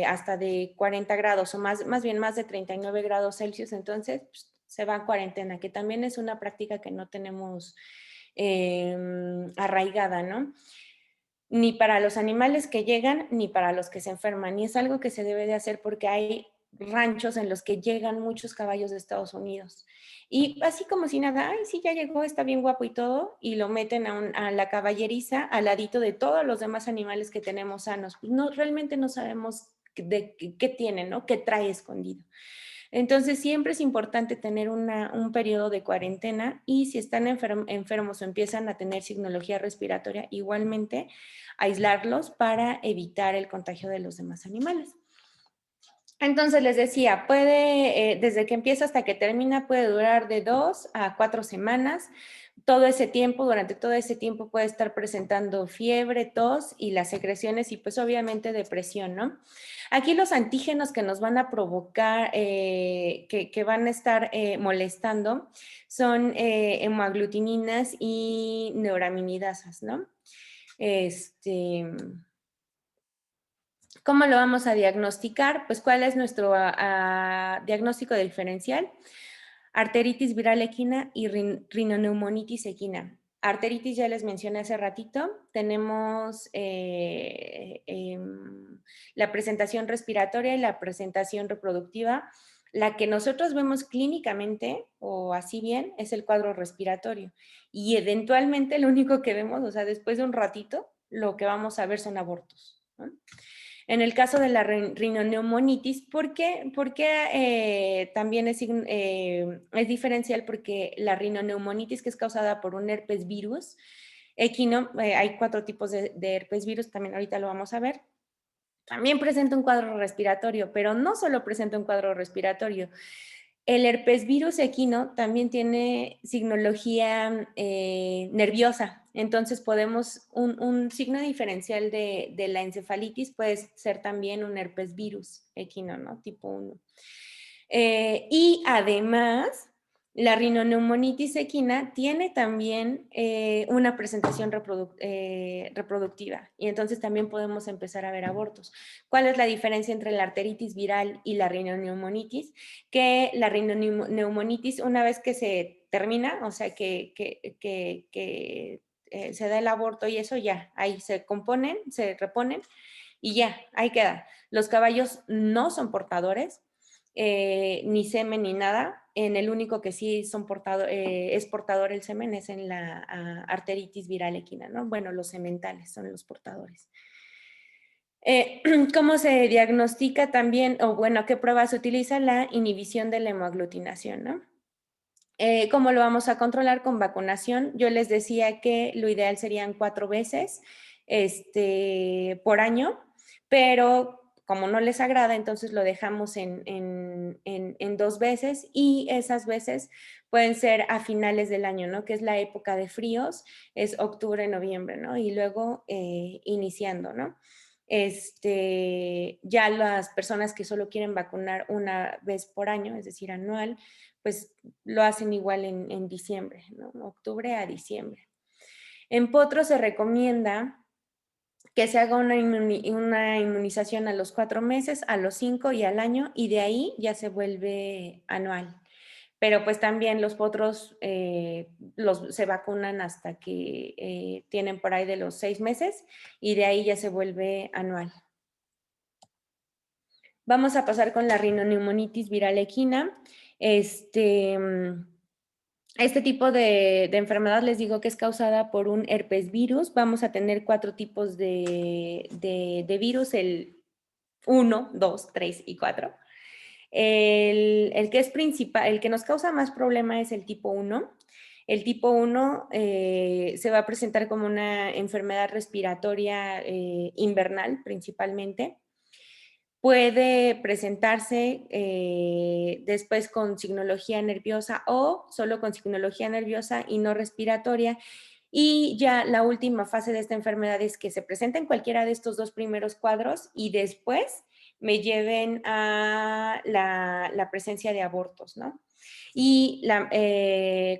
hasta de 40 grados o más bien más de 39 grados Celsius, entonces pues, se va a cuarentena, que también es una práctica que no tenemos arraigada, ¿no? Ni para los animales que llegan, ni para los que se enferman. Y es algo que se debe de hacer porque hay ranchos en los que llegan muchos caballos de Estados Unidos. Y así como si nada, ay, sí, ya llegó, está bien guapo y todo, y lo meten a la caballeriza al ladito de todos los demás animales que tenemos sanos. No, realmente no sabemos qué tiene, ¿no? ¿Qué trae escondido? Entonces, siempre es importante tener un periodo de cuarentena y si están enfermos o empiezan a tener signología respiratoria, igualmente aislarlos para evitar el contagio de los demás animales. Entonces, les decía, desde que empieza hasta que termina, puede durar de 2 a 4 semanas. Durante todo ese tiempo puede estar presentando fiebre, tos y las secreciones y pues obviamente depresión, ¿no? Aquí los antígenos que nos van a provocar, que van a estar molestando, son hemoaglutininas y neuraminidasas, ¿no? ¿Cómo lo vamos a diagnosticar? Pues, ¿cuál es nuestro diagnóstico diferencial? Arteritis viral equina y rinoneumonitis equina. Arteritis ya les mencioné hace ratito. Tenemos la presentación respiratoria y la presentación reproductiva. La que nosotros vemos clínicamente, o así bien, es el cuadro respiratorio. Y eventualmente lo único que vemos, o sea, después de un ratito, lo que vamos a ver son abortos, ¿no? En el caso de la rinoneumonitis, ¿por qué también es diferencial? Porque la rinoneumonitis, que es causada por un herpes virus equino, hay 4 tipos de herpes virus, también ahorita lo vamos a ver, también presenta un cuadro respiratorio, pero no solo presenta un cuadro respiratorio. El herpes virus equino también tiene signología nerviosa, entonces podemos, un signo diferencial de la encefalitis puede ser también un herpes virus equino, ¿no? Tipo 1. Y además, La rinoneumonitis equina tiene también una presentación reproductiva y entonces también podemos empezar a ver abortos. ¿Cuál es la diferencia entre la arteritis viral y la rinoneumonitis? Que la rinoneumonitis, una vez que se termina, o sea, se da el aborto y eso ya, ahí se componen, se reponen y ya, ahí queda. Los caballos no son portadores, ni semen ni nada. En el único que sí es portador el semen es en la arteritis viral equina, ¿no? Bueno, los sementales son los portadores. ¿Cómo se diagnostica también, o bueno, qué prueba se utiliza? La inhibición de la hemoaglutinación, ¿no? ¿Cómo lo vamos a controlar? Con vacunación. Yo les decía que lo ideal serían 4 veces por año, pero como no les agrada, entonces lo dejamos en 2 veces y esas veces pueden ser a finales del año, ¿no? Que es la época de fríos, es octubre, noviembre, ¿no? Y luego iniciando, ¿no? Ya las personas que solo quieren vacunar una vez por año, es decir, anual, pues lo hacen igual en diciembre, ¿no? Octubre a diciembre. En potros se recomienda que se haga una inmunización a los 4 meses, a los 5 y al año, y de ahí ya se vuelve anual. Pero pues también los potros se vacunan hasta que tienen por ahí de los 6 meses y de ahí ya se vuelve anual. Vamos a pasar con la rinoneumonitis viral equina. Este tipo de enfermedad les digo que es causada por un herpes virus. Vamos a tener 4 tipos de virus, el 1, 2, 3 y 4. El que es principal, el que nos causa más problema es el tipo 1. El tipo 1 se va a presentar como una enfermedad respiratoria invernal principalmente. Puede presentarse después con signología nerviosa o solo con signología nerviosa y no respiratoria. Y ya la última fase de esta enfermedad es que se presenta en cualquiera de estos 2 primeros cuadros y después me lleven a la presencia de abortos, ¿no? Y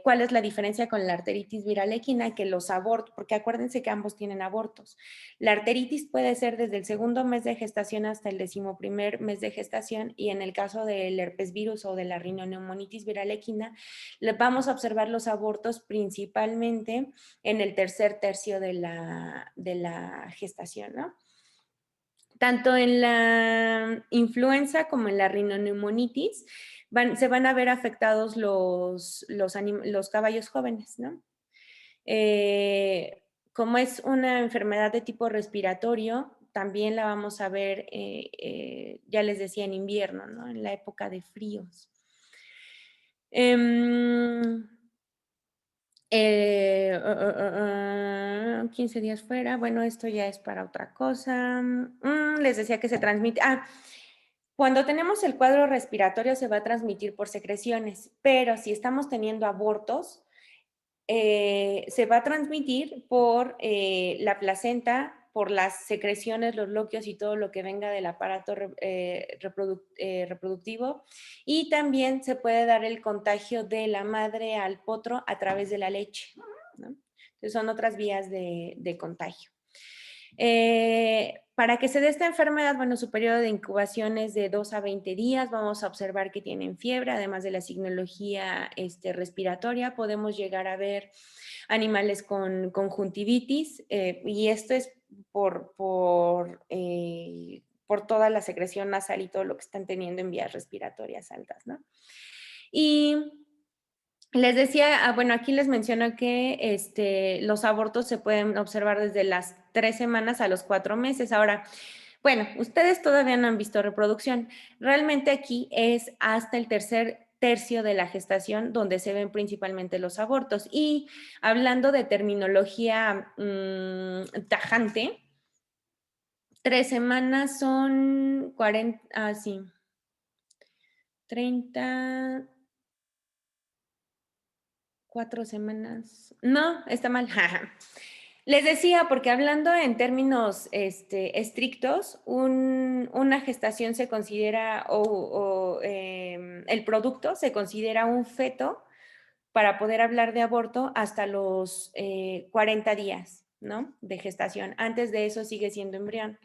¿cuál es la diferencia con la arteritis viral equina? Que los abortos, porque acuérdense que ambos tienen abortos. La arteritis puede ser desde el 2.º mes de gestación hasta el 11.º mes de gestación y en el caso del herpes virus o de la rinoneumonitis viral equina, vamos a observar los abortos principalmente en el 3er tercio de la gestación, ¿no? Tanto en la influenza como en la rinoneumonitis se van a ver afectados los caballos jóvenes, ¿no? Como es una enfermedad de tipo respiratorio, también la vamos a ver, ya les decía, en invierno, ¿no? En la época de fríos. 15 días fuera, bueno, esto ya es para otra cosa. Les decía que se transmite. Cuando tenemos el cuadro respiratorio se va a transmitir por secreciones, pero si estamos teniendo abortos, se va a transmitir por la placenta, por las secreciones, los loquios y todo lo que venga del aparato reproductivo. Y también se puede dar el contagio de la madre al potro a través de la leche, ¿no? Entonces son otras vías de contagio. Para que se dé esta enfermedad, bueno, su periodo de incubación es de 2 a 20 días. Vamos a observar que tienen fiebre, además de la signología respiratoria. Podemos llegar a ver animales con conjuntivitis y esto es por toda la secreción nasal y todo lo que están teniendo en vías respiratorias altas, ¿no? Y les decía, bueno, aquí les menciono que los abortos se pueden observar desde las 3 semanas a los 4 meses. Ahora, bueno, ustedes todavía no han visto reproducción. Realmente aquí es hasta el 3er tercio de la gestación donde se ven principalmente los abortos. Y hablando de terminología tajante, 3 semanas son 40, sí, 30... 4 semanas. No, está mal. Les decía, porque hablando en términos estrictos, una gestación se considera, el producto se considera un feto para poder hablar de aborto hasta los 40 días, ¿no? De gestación. Antes de eso sigue siendo embrión.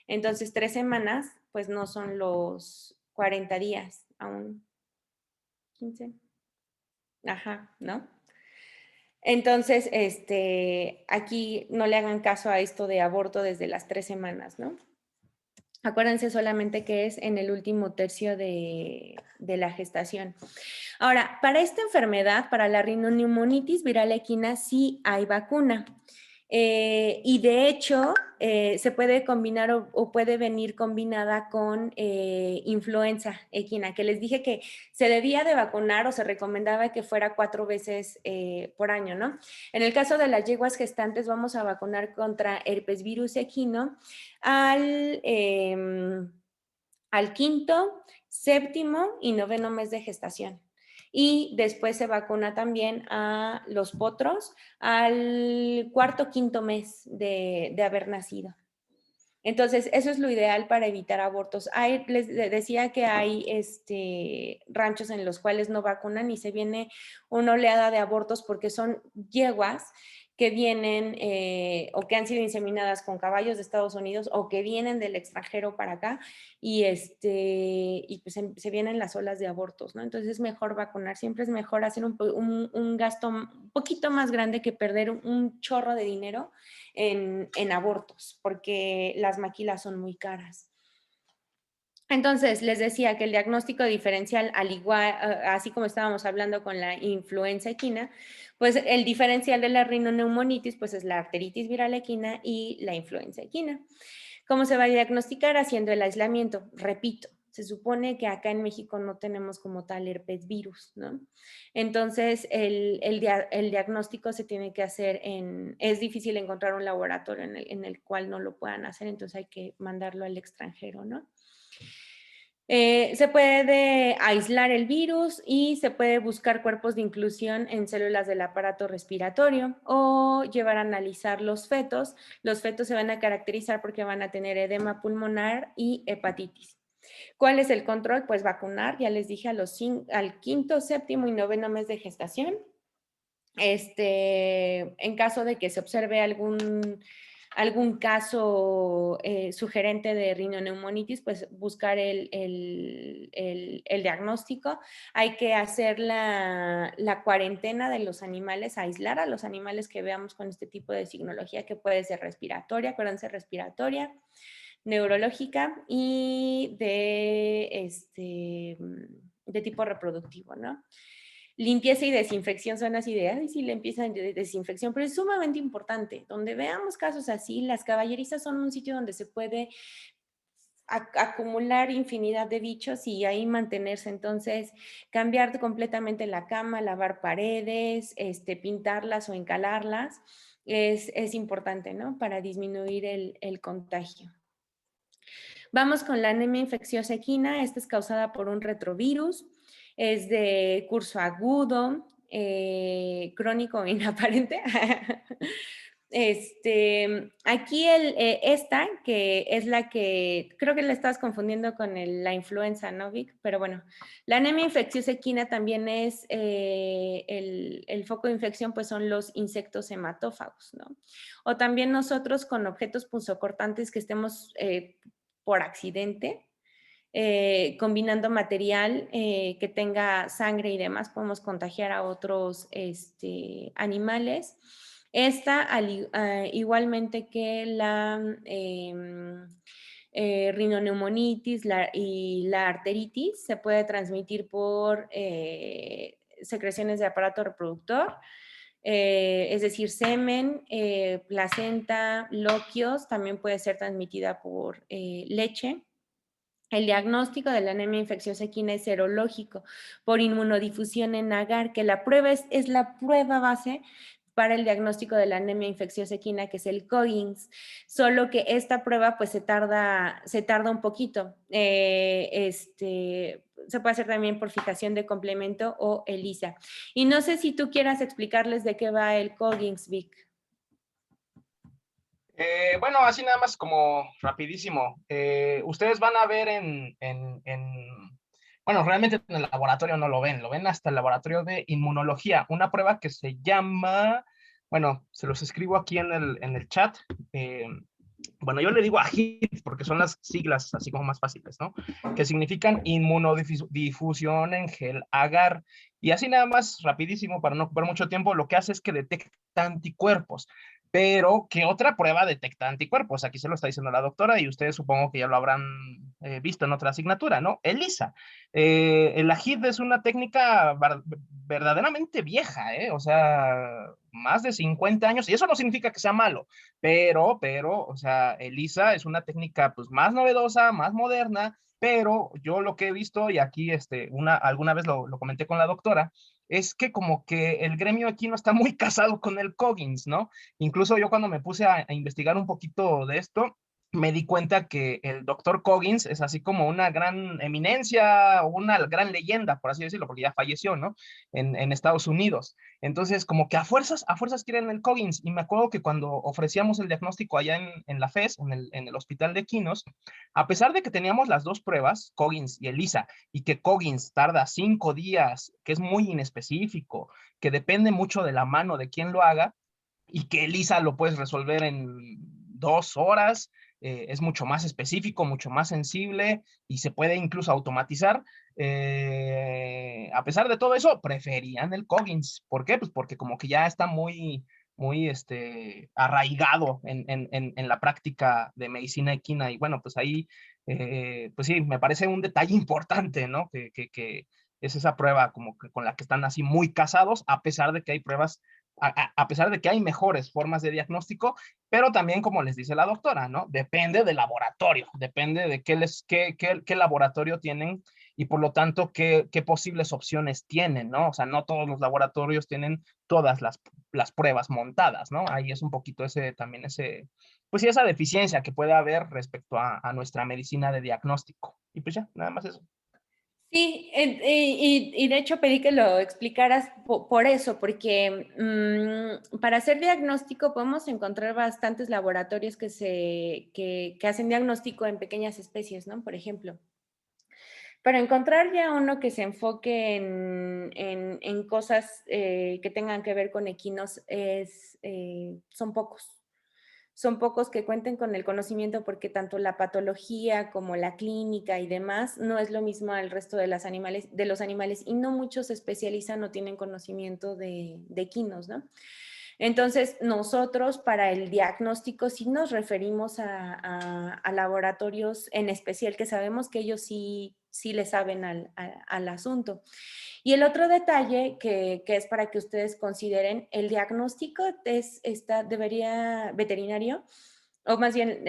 Entonces, 3 semanas, pues no son los 40 días, aún 15. Ajá, ¿no? Entonces, aquí no le hagan caso a esto de aborto desde las 3 semanas, ¿no? Acuérdense solamente que es en el último tercio de la gestación. Ahora, para esta enfermedad, para la rinoneumonitis viral equina, sí hay vacuna. Y de hecho, se puede combinar o puede venir combinada con influenza equina, que les dije que se debía de vacunar o se recomendaba que fuera 4 veces por año, ¿no? En el caso de las yeguas gestantes, vamos a vacunar contra herpes virus equino al 5º, 7º y 9º mes de gestación. Y después se vacuna también a los potros al 4º, 5º mes de haber nacido. Entonces, eso es lo ideal para evitar abortos. Les decía que hay ranchos en los cuales no vacunan y se viene una oleada de abortos porque son yeguas que vienen o que han sido inseminadas con caballos de Estados Unidos o que vienen del extranjero para acá y pues se vienen las olas de abortos, ¿no? Entonces es mejor vacunar, siempre es mejor hacer un gasto un poquito más grande que perder un chorro de dinero en abortos, porque las maquilas son muy caras. Entonces, les decía que el diagnóstico diferencial, al igual, así como estábamos hablando con la influenza equina, pues el diferencial de la rinoneumonitis, pues es la arteritis viral equina y la influenza equina. ¿Cómo se va a diagnosticar? Haciendo el aislamiento. Repito, se supone que acá en México no tenemos como tal herpes virus, ¿no? Entonces, el diagnóstico se tiene que hacer es difícil encontrar un laboratorio en el cual no lo puedan hacer, entonces hay que mandarlo al extranjero, ¿no? Se puede aislar el virus y se puede buscar cuerpos de inclusión en células del aparato respiratorio o llevar a analizar los fetos. Los fetos se van a caracterizar porque van a tener edema pulmonar y hepatitis. ¿Cuál es el control? Pues vacunar, ya les dije, al 5º, 7º y 9º mes de gestación. En caso de que se observe algún caso sugerente de rinoneumonitis, pues buscar el diagnóstico. Hay que hacer la cuarentena de los animales, aislar a los animales que veamos con este tipo de signología, que puede ser respiratoria, acuérdense, respiratoria, neurológica y de tipo reproductivo, ¿no? Limpieza y desinfección son las ideas, y sí, limpieza y desinfección, pero es sumamente importante. Donde veamos casos así, las caballerizas son un sitio donde se puede acumular infinidad de bichos y ahí mantenerse. Entonces, cambiar completamente la cama, lavar paredes, pintarlas o encalarlas, es importante, ¿no? Para disminuir el contagio. Vamos con la anemia infecciosa equina. Esta es causada por un retrovirus. Es de curso agudo, crónico o inaparente. Aquí esta, que es la que, creo que la estabas confundiendo con la influenza, ¿no, Vic? Pero bueno, la anemia infecciosa equina también es, el foco de infección, pues son los insectos hematófagos, ¿no? O también nosotros con objetos punzocortantes que estemos por accidente, combinando material que tenga sangre y demás, podemos contagiar a otros animales. Esta, igualmente que la rinoneumonitis y la arteritis, se puede transmitir por secreciones de aparato reproductor, es decir, semen, placenta, loquios, también puede ser transmitida por leche. El diagnóstico de la anemia infecciosa equina es serológico por inmunodifusión en agar, que la prueba es la prueba base para el diagnóstico de la anemia infecciosa equina, que es el Coggins, solo que esta prueba pues se tarda un poquito. Se puede hacer también por fijación de complemento o ELISA. Y no sé si tú quieras explicarles de qué va el Coggins, Vic. Bueno, así nada más como rapidísimo. Ustedes van a ver Bueno, realmente en el laboratorio no lo ven hasta el laboratorio de inmunología, una prueba que se llama, bueno, se los escribo aquí en el chat. eh, bueno, yo le digo AHID porque son las siglas así como más fáciles, ¿no? Que significan inmunodifusión en gel agar. Y así nada más, rapidísimo, para no ocupar mucho tiempo, lo que hace es que detecta anticuerpos. Pero, ¿qué otra prueba detecta anticuerpos? Aquí se lo está diciendo la doctora y ustedes supongo que ya lo habrán visto en otra asignatura, ¿no? ELISA. El AHID es una técnica verdaderamente vieja, ¿eh? O sea, más de 50 años, y eso no significa que sea malo, pero, o sea, ELISA es una técnica pues más novedosa, más moderna, pero yo lo que he visto, y aquí alguna vez lo comenté con la doctora, es que como que el gremio aquí no está muy casado con el Coggins, ¿no? Incluso yo cuando me puse a investigar un poquito de esto, me di cuenta que el doctor Coggins es así como una gran eminencia, una gran leyenda, por así decirlo, porque ya falleció, ¿no? En Estados Unidos. Entonces, como que a fuerzas quieren el Coggins. Y me acuerdo que cuando ofrecíamos el diagnóstico allá en la FES, en el hospital de Quinos, a pesar de que teníamos las dos pruebas, Coggins y ELISA, y que Coggins tarda 5 días, que es muy inespecífico, que depende mucho de la mano de quien lo haga, y que ELISA lo puedes resolver en 2 horas, es mucho más específico, mucho más sensible y se puede incluso automatizar. A pesar de todo eso, preferían el Coggins. ¿Por qué? Pues porque como que ya está muy arraigado en la práctica de medicina equina y bueno, pues ahí, pues sí, me parece un detalle importante, ¿no? Que es esa prueba como que con la que están así muy casados, a pesar de que hay pruebas a pesar de que hay mejores formas de diagnóstico, pero también, como les dice la doctora, ¿no? Depende del laboratorio, depende de qué laboratorio tienen y por lo tanto qué posibles opciones tienen, ¿no? O sea, no todos los laboratorios tienen todas las pruebas montadas, ¿no? Ahí es un poquito también pues sí, esa deficiencia que puede haber respecto a nuestra medicina de diagnóstico. Y pues ya, nada más eso. Sí, y de hecho pedí que lo explicaras por eso, porque para hacer diagnóstico podemos encontrar bastantes laboratorios que hacen diagnóstico en pequeñas especies, ¿no? Por ejemplo. Pero encontrar ya uno que se enfoque en cosas que tengan que ver con equinos son pocos. Son pocos que cuenten con el conocimiento porque tanto la patología como la clínica y demás no es lo mismo al resto de los animales y no muchos se especializan o tienen conocimiento de equinos, ¿no? Entonces, nosotros para el diagnóstico sí nos referimos a laboratorios en especial que sabemos que ellos sí le saben al asunto. Y el otro detalle que es para que ustedes consideren, el diagnóstico veterinario, o más bien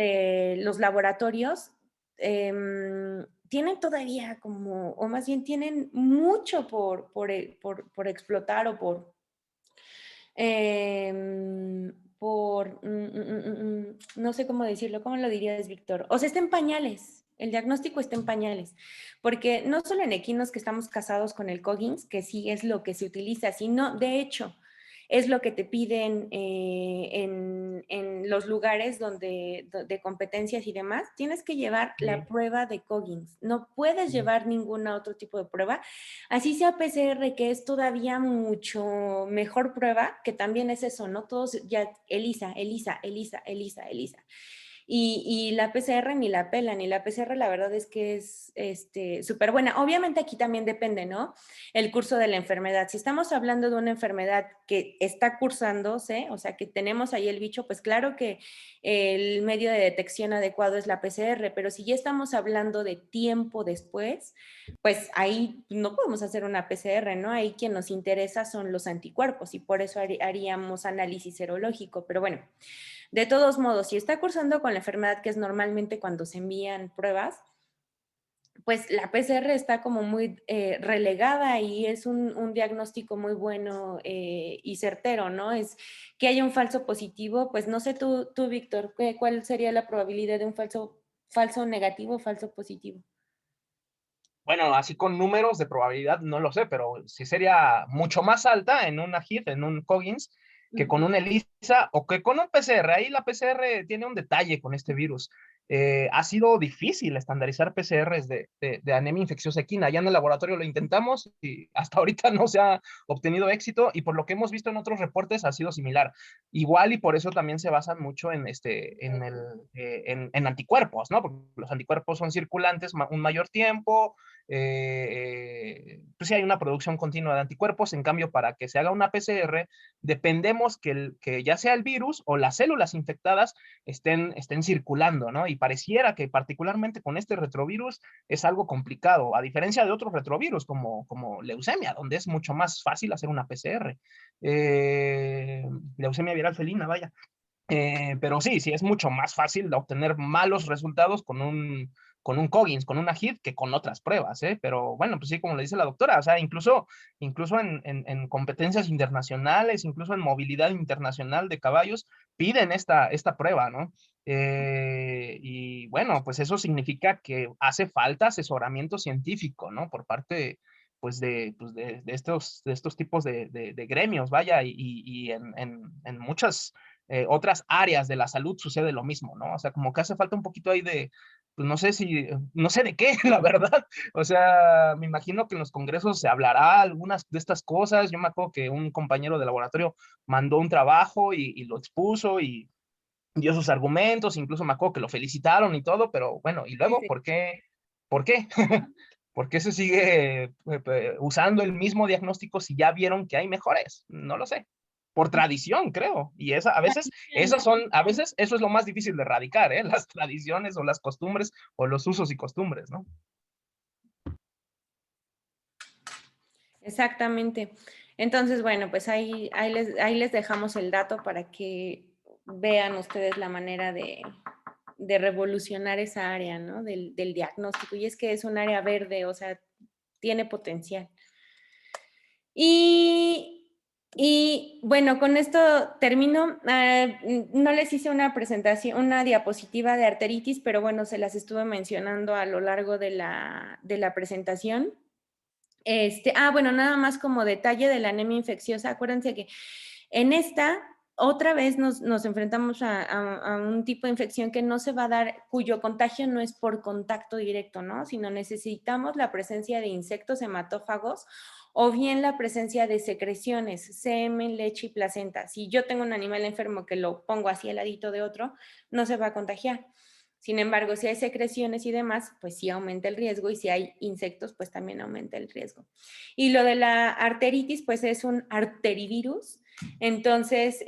los laboratorios, tienen todavía como, o más bien tienen mucho por explotar o no sé cómo decirlo, ¿cómo lo dirías, Víctor? O sea, está en pañales, el diagnóstico está en pañales, porque no solo en equinos que estamos casados con el Coggins, que sí es lo que se utiliza, sino, de hecho, es lo que te piden en los lugares de competencias y demás, tienes que llevar la prueba de Coggins, no puedes llevar ningún otro tipo de prueba, así sea PCR, que es todavía mucho mejor prueba, que también es eso, ¿no? Todos ya, ELISA. Y la PCR ni la pelan, y la PCR la verdad es que es súper buena. Obviamente aquí también depende, ¿no? El curso de la enfermedad. Si estamos hablando de una enfermedad que está cursándose, o sea, que tenemos ahí el bicho, pues claro que el medio de detección adecuado es la PCR, pero si ya estamos hablando de tiempo después, pues ahí no podemos hacer una PCR, ¿no? Ahí quien nos interesa son los anticuerpos y por eso haríamos análisis serológico, pero bueno. De todos modos, si está cursando con la enfermedad, que es normalmente cuando se envían pruebas, pues la PCR está como muy relegada y es un diagnóstico muy bueno y certero, ¿no? Es que haya un falso positivo, pues no sé tú Víctor, ¿cuál sería la probabilidad de un falso negativo o falso positivo? Bueno, así con números de probabilidad no lo sé, pero sí sería mucho más alta en una HIT, en un Coggins, que con un ELISA o que con un PCR. Ahí la PCR tiene un detalle con este virus. ha sido difícil estandarizar PCRs de anemia infecciosa equina. Ya en el laboratorio lo intentamos y hasta ahorita no se ha obtenido éxito, y por lo que hemos visto en otros reportes ha sido similar. Igual, y por eso también se basan mucho en anticuerpos, ¿no? Porque los anticuerpos son circulantes un mayor tiempo, pues sí hay una producción continua de anticuerpos. En cambio, para que se haga una PCR, dependemos que ya sea el virus o las células infectadas estén circulando, ¿no? Y pareciera que particularmente con este retrovirus es algo complicado, a diferencia de otros retrovirus como leucemia, donde es mucho más fácil hacer una PCR. Leucemia viral felina, vaya. Pero sí, sí, es mucho más fácil obtener malos resultados con un Coggins, con una HIT, que con otras pruebas, ¿eh? Pero bueno, pues sí, como le dice la doctora, o sea, incluso en competencias internacionales, incluso en movilidad internacional de caballos, piden esta prueba, ¿no? Y bueno, pues eso significa que hace falta asesoramiento científico, ¿no? Por parte, de estos tipos de gremios, vaya, y en muchas otras áreas de la salud sucede lo mismo, ¿no? O sea, como que hace falta un poquito ahí pues no sé de qué, la verdad. O sea, me imagino que en los congresos se hablará algunas de estas cosas. Yo me acuerdo que un compañero de laboratorio mandó un trabajo y lo expuso y dio sus argumentos, incluso me acuerdo que lo felicitaron y todo, pero bueno, ¿y Sí, luego sí. por qué? ¿Por qué? ¿Por qué se sigue usando el mismo diagnóstico si ya vieron que hay mejores? No lo sé. Por tradición, creo. Y a veces eso es lo más difícil de erradicar, ¿eh? Las tradiciones o las costumbres o los usos y costumbres, ¿no? Exactamente. Entonces, bueno, pues ahí les dejamos el dato para que vean ustedes la manera de revolucionar esa área, ¿no? Del diagnóstico. Y es que es un área verde, o sea, tiene potencial. Y bueno, con esto termino. No les hice una presentación, una diapositiva de arteritis, pero bueno, se las estuve mencionando a lo largo de la presentación. Bueno, nada más como detalle de la anemia infecciosa, acuérdense que en esta otra vez nos enfrentamos a un tipo de infección que no se va a dar, cuyo contagio no es por contacto directo, ¿no? Sino necesitamos la presencia de insectos hematófagos o bien la presencia de secreciones, semen, leche y placenta. Si yo tengo un animal enfermo que lo pongo así al ladito de otro, no se va a contagiar. Sin embargo, si hay secreciones y demás, pues sí aumenta el riesgo, y si hay insectos, pues también aumenta el riesgo. Y lo de la arteritis, pues es un arterivirus. Entonces,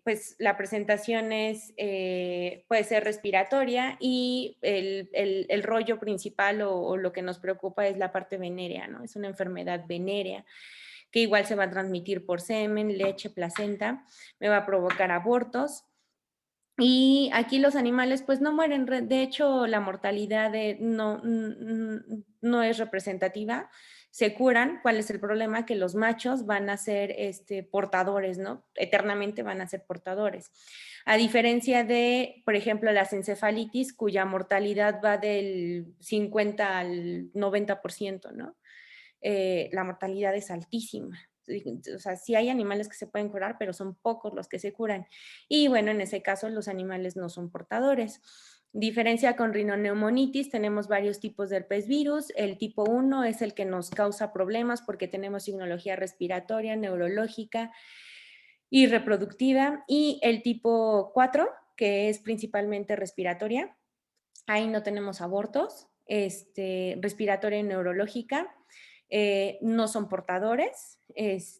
pues la presentación puede ser respiratoria, y el rollo principal o lo que nos preocupa es la parte venérea, ¿no? Es una enfermedad venérea que igual se va a transmitir por semen, leche, placenta, me va a provocar abortos. Y aquí los animales pues no mueren. De hecho, la mortalidad no es representativa, se curan. ¿Cuál es el problema? Que los machos van a ser portadores, ¿no? Eternamente van a ser portadores. A diferencia de, por ejemplo, las encefalitis, cuya mortalidad va del 50 al 90%, ¿no? La mortalidad es altísima. O sea, sí hay animales que se pueden curar, pero son pocos los que se curan. Y bueno, en ese caso los animales no son portadores. Diferencia con rinoneumonitis, tenemos varios tipos de herpes virus. El tipo 1 es el que nos causa problemas porque tenemos signología respiratoria, neurológica y reproductiva. Y el tipo 4, que es principalmente respiratoria, ahí no tenemos abortos, respiratoria y neurológica. No son portadores,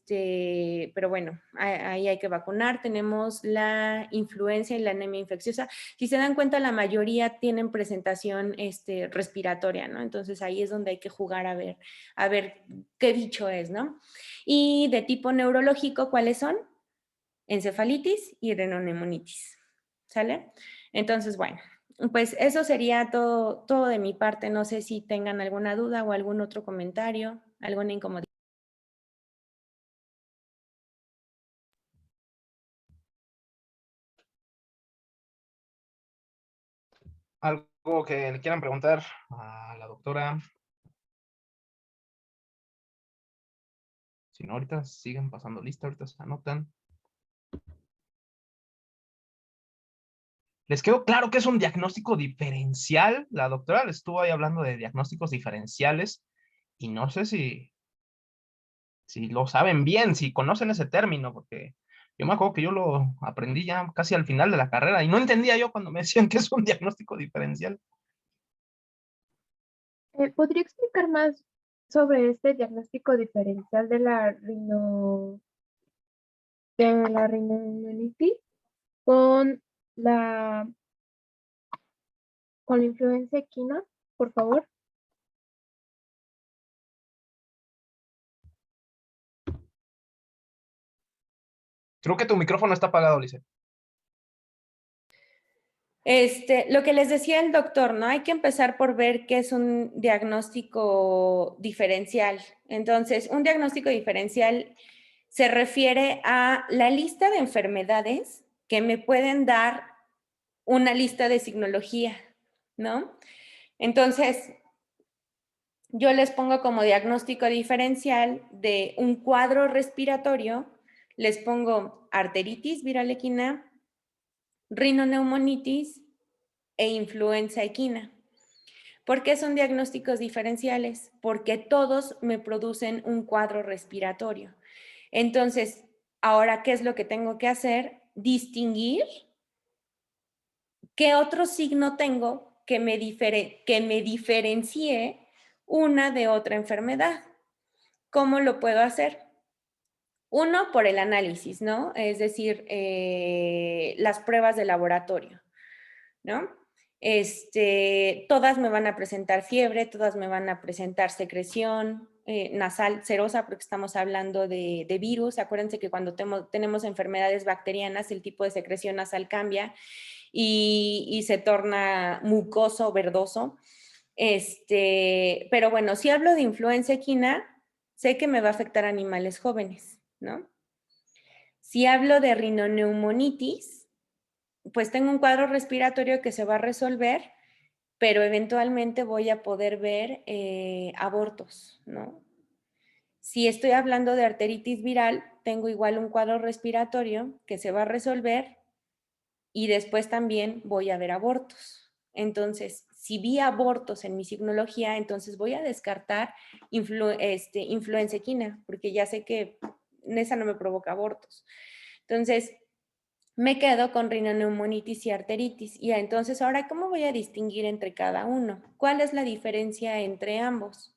pero bueno, ahí hay que vacunar. Tenemos la influenza y la anemia infecciosa. Si se dan cuenta, la mayoría tienen presentación respiratoria, ¿no? Entonces ahí es donde hay que jugar a ver qué bicho es, ¿no? Y de tipo neurológico, ¿cuáles son? Encefalitis y rinoneumonitis, ¿sale? Entonces, bueno, pues eso sería todo de mi parte. No sé si tengan alguna duda o algún otro comentario, alguna incomodidad. Algo que le quieran preguntar a la doctora. Si no, ahorita siguen pasando lista, ahorita se anotan. ¿Les quedó claro que es un diagnóstico diferencial? La doctora le estuvo ahí hablando de diagnósticos diferenciales y no sé si lo saben bien, si conocen ese término, porque yo me acuerdo que yo lo aprendí ya casi al final de la carrera y no entendía yo cuando me decían que es un diagnóstico diferencial. ¿Podría explicar más sobre este diagnóstico diferencial de la rinomionitis con la, con la influenza equina, por favor? Creo que tu micrófono está apagado, Lice. Lo que les decía el doctor, ¿no? Hay que empezar por ver qué es un diagnóstico diferencial. Entonces, un diagnóstico diferencial se refiere a la lista de enfermedades que me pueden dar una lista de signología, ¿no? Entonces, yo les pongo como diagnóstico diferencial de un cuadro respiratorio, les pongo arteritis viral equina, rinoneumonitis e influenza equina. ¿Por qué son diagnósticos diferenciales? Porque todos me producen un cuadro respiratorio. Entonces, ahora, ¿qué es lo que tengo que hacer? Distinguir qué otro signo tengo que me diferencie una de otra enfermedad. ¿Cómo lo puedo hacer? Uno, por el análisis, ¿no? Es decir, las pruebas de laboratorio, ¿no? Todas me van a presentar fiebre, todas me van a presentar secreción nasal serosa, porque estamos hablando de virus. Acuérdense que cuando tenemos enfermedades bacterianas, el tipo de secreción nasal cambia y se torna mucoso, verdoso. Pero bueno, si hablo de influenza equina, sé que me va a afectar a animales jóvenes, ¿no? Si hablo de rinoneumonitis, pues tengo un cuadro respiratorio que se va a resolver, pero eventualmente voy a poder ver abortos, ¿no? Si estoy hablando de arteritis viral, tengo igual un cuadro respiratorio que se va a resolver y después también voy a ver abortos. Entonces, si vi abortos en mi signología, entonces voy a descartar influenza equina, porque ya sé que esa no me provoca abortos. Entonces, me quedo con rinoneumonitis y arteritis. Y entonces, ahora, ¿cómo voy a distinguir entre cada uno? ¿Cuál es la diferencia entre ambos?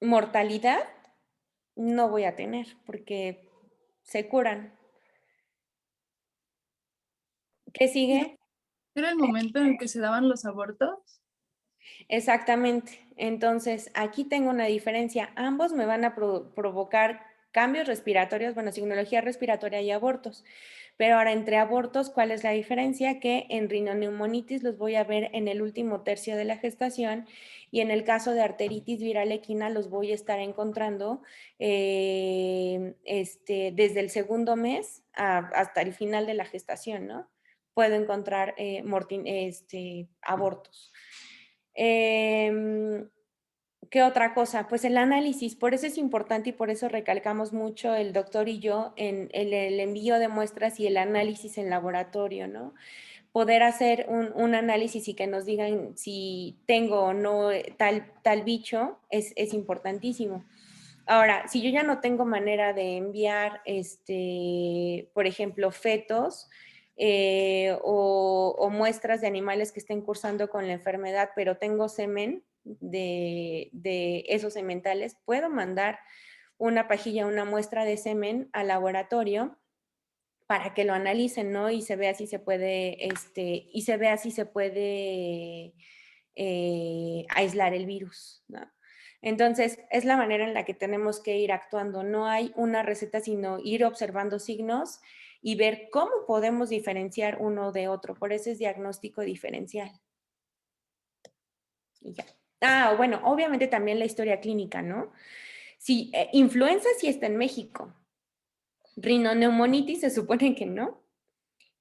Mortalidad no voy a tener porque se curan. ¿Qué sigue? ¿Era el momento en el que se daban los abortos? Exactamente. Entonces, aquí tengo una diferencia. Ambos me van a provocar cambios respiratorios, bueno, signología respiratoria y abortos. Pero ahora, entre abortos, ¿cuál es la diferencia? Que en rinoneumonitis los voy a ver en el último tercio de la gestación y en el caso de arteritis viral equina los voy a estar encontrando desde el segundo mes hasta el final de la gestación, ¿no? Puedo encontrar abortos. ¿Qué otra cosa? Pues el análisis, por eso es importante y por eso recalcamos mucho el doctor y yo en el envío de muestras y el análisis en laboratorio, ¿no? Poder hacer un análisis y que nos digan si tengo o no tal bicho es importantísimo. Ahora, si yo ya no tengo manera de enviar, por ejemplo, fetos, o muestras de animales que estén cursando con la enfermedad, pero tengo semen de esos sementales, puedo mandar una pajilla, una muestra de semen al laboratorio para que lo analicen, ¿no? Y se vea si se puede, aislar el virus, ¿no? Entonces, es la manera en la que tenemos que ir actuando. No hay una receta, sino ir observando signos y ver cómo podemos diferenciar uno de otro. Por eso es diagnóstico diferencial. Y ya. Bueno, obviamente también la historia clínica, ¿no? Si influenza sí está en México. Rinoneumonitis se supone que no.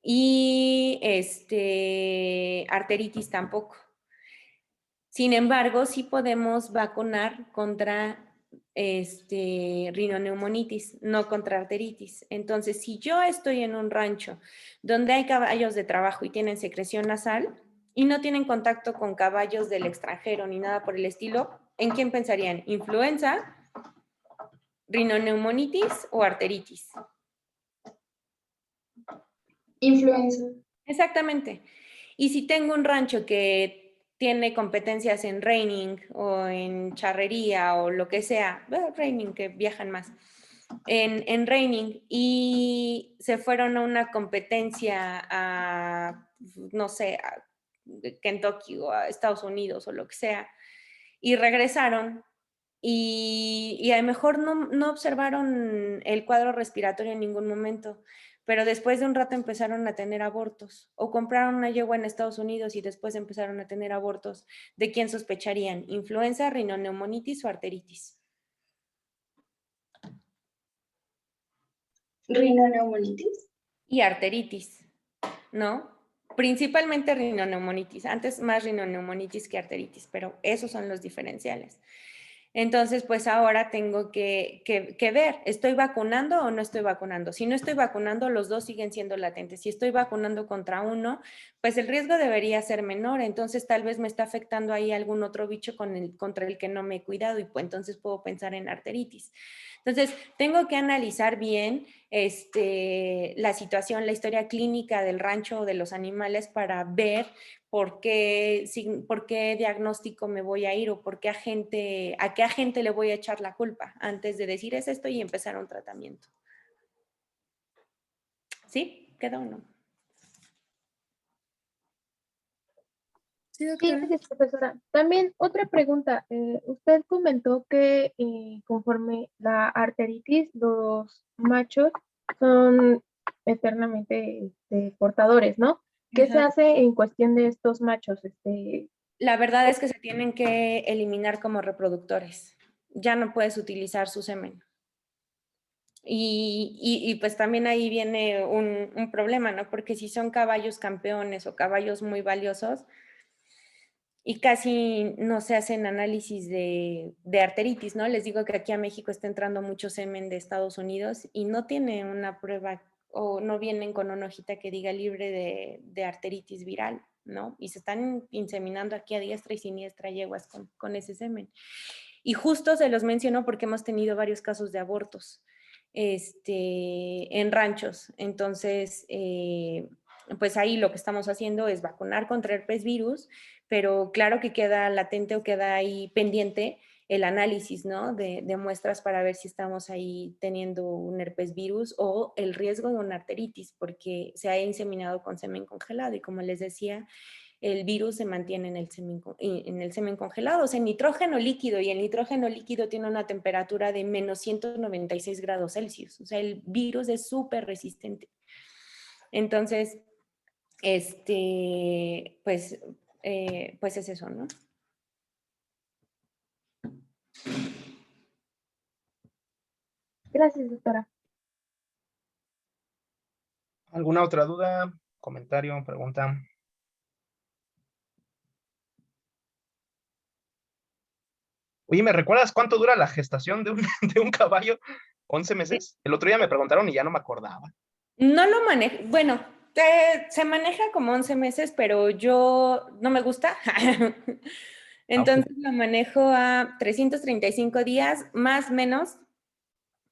Y arteritis tampoco. Sin embargo, sí podemos vacunar contra rinoneumonitis, no contra arteritis. Entonces, si yo estoy en un rancho donde hay caballos de trabajo y tienen secreción nasal y no tienen contacto con caballos del extranjero ni nada por el estilo, ¿en quién pensarían? ¿Influenza, rinoneumonitis o arteritis? Influenza. Exactamente. Y si tengo un rancho que tiene competencias en reining o en charrería o lo que sea, reining, que viajan más, en reining, y se fueron a una competencia a, no sé, a Kentucky o a Estados Unidos o lo que sea, y regresaron y a lo mejor no observaron el cuadro respiratorio en ningún momento, pero después de un rato empezaron a tener abortos, o compraron una yegua en Estados Unidos y después empezaron a tener abortos. ¿De quién sospecharían? ¿Influenza, rinoneumonitis o arteritis? Rinoneumonitis. Y arteritis, ¿no? Principalmente rinoneumonitis, antes más rinoneumonitis que arteritis, pero esos son los diferenciales. Entonces, pues ahora tengo que ver, ¿estoy vacunando o no estoy vacunando? Si no estoy vacunando, los dos siguen siendo latentes. Si estoy vacunando contra uno, pues el riesgo debería ser menor. Entonces, tal vez me está afectando ahí algún otro bicho contra el que no me he cuidado y pues entonces puedo pensar en arteritis. Entonces, tengo que analizar bien la situación, la historia clínica del rancho o de los animales para ver por qué diagnóstico me voy a ir o a qué agente le voy a echar la culpa antes de decir es esto y empezar un tratamiento. ¿Sí? ¿Queda o no? Sí, Sí, doctora. gracias, profesora. También otra pregunta. Usted comentó que conforme la arteritis, los machos son eternamente portadores, ¿no? ¿Qué se Ajá. hace en cuestión de estos machos? La verdad es que se tienen que eliminar como reproductores. Ya no puedes utilizar su semen. Y pues también ahí viene un problema, ¿no? Porque si son caballos campeones o caballos muy valiosos y casi no se hacen análisis de arteritis, ¿no? Les digo que aquí a México está entrando mucho semen de Estados Unidos y no tiene una prueba o no vienen con una hojita que diga libre de arteritis viral, ¿no? Y se están inseminando aquí a diestra y siniestra yeguas con ese semen. Y justo se los menciono porque hemos tenido varios casos de abortos en ranchos. Entonces, pues ahí lo que estamos haciendo es vacunar contra herpes virus, pero claro que queda latente o queda ahí pendiente el análisis, ¿no? De muestras para ver si estamos ahí teniendo un herpes virus o el riesgo de una arteritis, porque se ha inseminado con semen congelado y como les decía, el virus se mantiene en el semen congelado, o sea, en nitrógeno líquido, y el nitrógeno líquido tiene una temperatura de menos 196 grados Celsius, o sea, el virus es súper resistente. Entonces, pues es eso, ¿no? Gracias, doctora. ¿Alguna otra duda, comentario, pregunta? Oye, ¿me recuerdas cuánto dura la gestación de de un caballo? ¿11 meses? El otro día me preguntaron y ya no me acordaba. No lo manejo, bueno, se maneja como 11 meses, pero yo no me gusta. Entonces lo manejo a 335 días, más o menos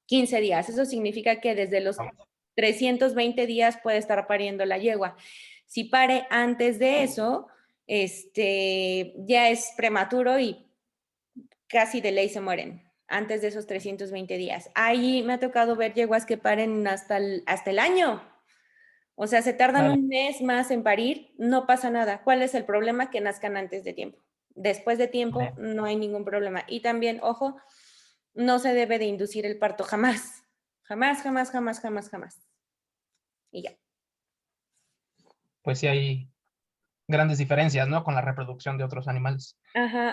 15 días. Eso significa que desde los 320 días puede estar pariendo la yegua. Si pare antes de eso, ya es prematuro y casi de ley se mueren antes de esos 320 días. Ahí me ha tocado ver yeguas que paren hasta el año. O sea, se tardan un mes más en parir, no pasa nada. ¿Cuál es el problema? Que nazcan antes de tiempo. Después de tiempo no hay ningún problema. Y también, ojo, no se debe de inducir el parto jamás. Jamás, jamás, jamás, jamás, jamás. Y ya. Pues sí hay grandes diferencias, ¿no? Con la reproducción de otros animales. Ajá.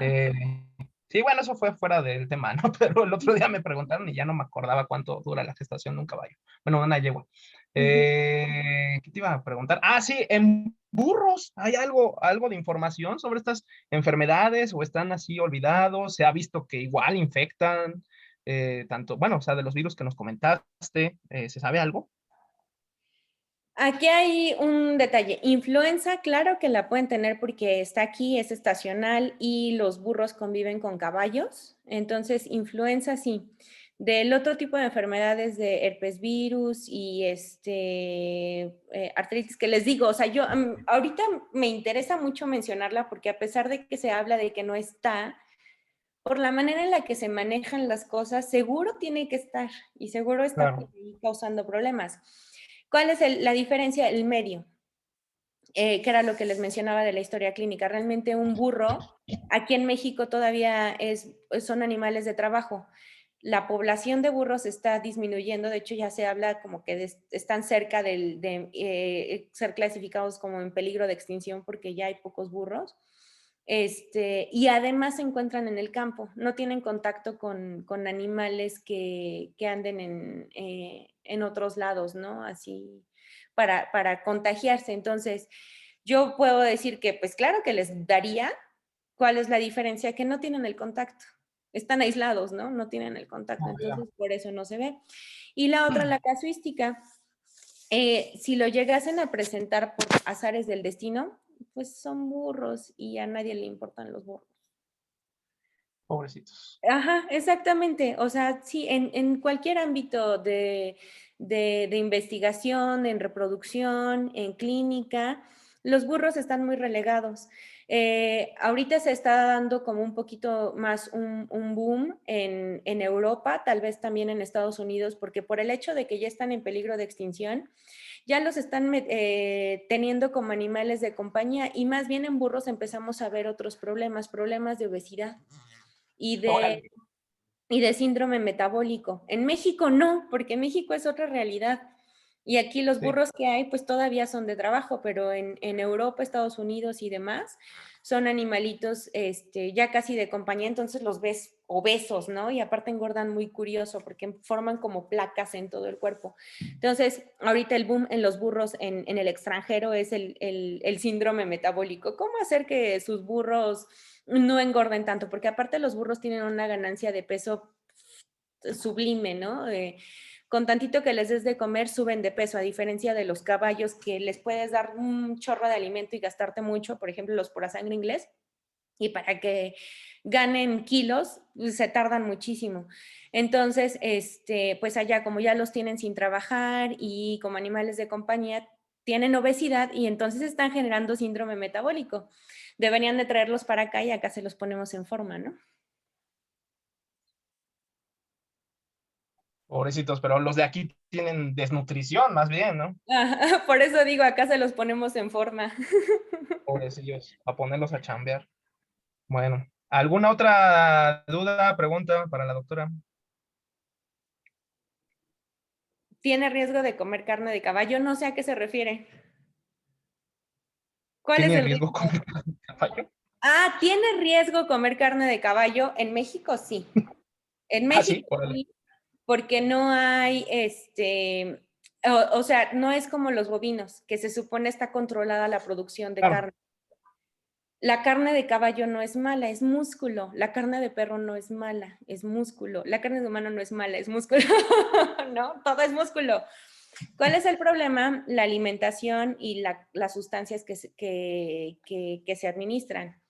Sí, bueno, eso fue fuera del tema, ¿no? Pero el otro día me preguntaron y ya no me acordaba cuánto dura la gestación de un caballo. Bueno, una yegua. ¿Qué te iba a preguntar? Ah, sí, en burros hay algo de información sobre estas enfermedades o están así olvidados. Se ha visto que igual infectan. tanto, bueno, o sea, de los virus que nos comentaste, ¿se sabe algo? Aquí hay un detalle. Influenza, claro que la pueden tener porque está aquí, es estacional y los burros conviven con caballos. Entonces, influenza sí. Del otro tipo de enfermedades de herpes virus y artritis que les digo, o sea, yo ahorita me interesa mucho mencionarla porque a pesar de que se habla de que no está, por la manera en la que se manejan las cosas, seguro tiene que estar y seguro está por Claro, ahí causando problemas. ¿Cuál es la diferencia? El medio, que era lo que les mencionaba de la historia clínica. Realmente un burro, aquí en México todavía son animales de trabajo. La población de burros está disminuyendo, de hecho ya se habla como que están cerca de ser clasificados como en peligro de extinción porque ya hay pocos burros. Y además se encuentran en el campo, no tienen contacto con animales que anden en otros lados, ¿no? Así para contagiarse. Entonces, yo puedo decir que, pues claro que les daría. ¿Cuál es la diferencia? Que no tienen el contacto. Están aislados, ¿no? No tienen el contacto, no, ya. entonces por eso no se ve. Y la otra, la casuística, si lo llegasen a presentar por azares del destino, pues son burros y a nadie le importan los burros. Pobrecitos. Ajá, exactamente. O sea, sí, en cualquier ámbito de investigación, en reproducción, en clínica, los burros están muy relegados. Ahorita se está dando como un poquito más un boom en Europa, tal vez también en Estados Unidos, porque por el hecho de que ya están en peligro de extinción, ya los están teniendo como animales de compañía y más bien en burros empezamos a ver otros problemas de obesidad y de, Órale. y de síndrome metabólico. En México no, porque México es otra realidad. Y aquí los Sí. burros que hay, pues todavía son de trabajo, pero en Europa, Estados Unidos y demás, son animalitos ya casi de compañía, entonces los ves obesos, ¿no? Y aparte engordan muy curioso porque forman como placas en todo el cuerpo. Entonces, ahorita el boom en los burros en el extranjero es el síndrome metabólico. ¿Cómo hacer que sus burros no engorden tanto? Porque aparte los burros tienen una ganancia de peso sublime, ¿no? Con tantito que les des de comer, suben de peso, a diferencia de los caballos que les puedes dar un chorro de alimento y gastarte mucho, por ejemplo, los pura sangre inglés, y para que ganen kilos, pues, se tardan muchísimo. Entonces, pues allá como ya los tienen sin trabajar y como animales de compañía, tienen obesidad y entonces están generando síndrome metabólico. Deberían de traerlos para acá y acá se los ponemos en forma, ¿no? Pobrecitos, pero los de aquí tienen desnutrición más bien, ¿no? Ajá, por eso digo, acá se los ponemos en forma. Pobrecillos, a ponerlos a chambear. Bueno, ¿alguna otra duda, pregunta para la doctora? ¿Tiene riesgo de comer carne de caballo? No sé a qué se refiere. ¿Cuál es ¿Tiene el riesgo riesgo? comer caballo? Ah, ¿tiene riesgo comer carne de caballo? En México sí. En Ah, sí, México órale. sí, porque no hay, o sea, no es como los bovinos, que se supone está controlada la producción de Claro. carne. La carne de caballo no es mala, es músculo. La carne de perro no es mala, es músculo. La carne de humano no es mala, es músculo. ¿No? Todo es músculo. ¿Cuál es el problema? La alimentación y las sustancias que se administran.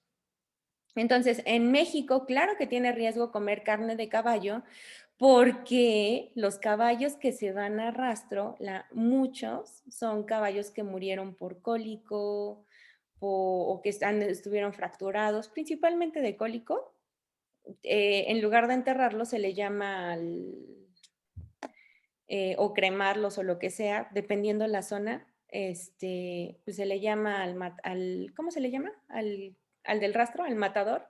Entonces, en México, claro que tiene riesgo comer carne de caballo porque los caballos que se van a rastro, muchos son caballos que murieron por cólico o que estuvieron fracturados, principalmente de cólico. En lugar de enterrarlos, se le llama o cremarlos o lo que sea, dependiendo la zona, pues se le llama ¿cómo se le llama? Al del rastro, al matadero.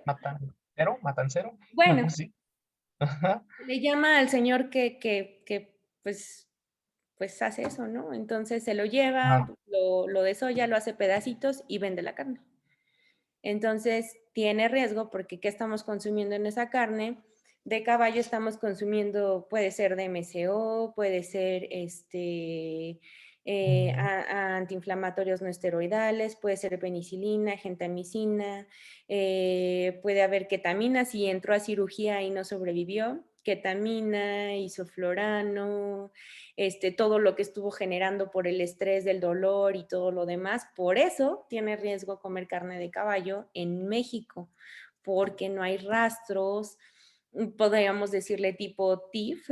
Matancero, Bueno, sí. Ajá. le llama al señor que pues hace eso, ¿no? Entonces se lo Ah, lleva, lo desolla, lo hace pedacitos y vende la carne. Entonces tiene riesgo porque ¿qué estamos consumiendo en esa carne? De caballo estamos consumiendo, puede ser de MCO, puede ser a antiinflamatorios no esteroidales, puede ser penicilina, gentamicina, puede haber ketamina si entró a cirugía y no sobrevivió, ketamina, isoflorano, todo lo que estuvo generando por el estrés del dolor y todo lo demás. Por eso tiene riesgo comer carne de caballo en México, porque no hay rastros, podríamos decirle tipo TIF,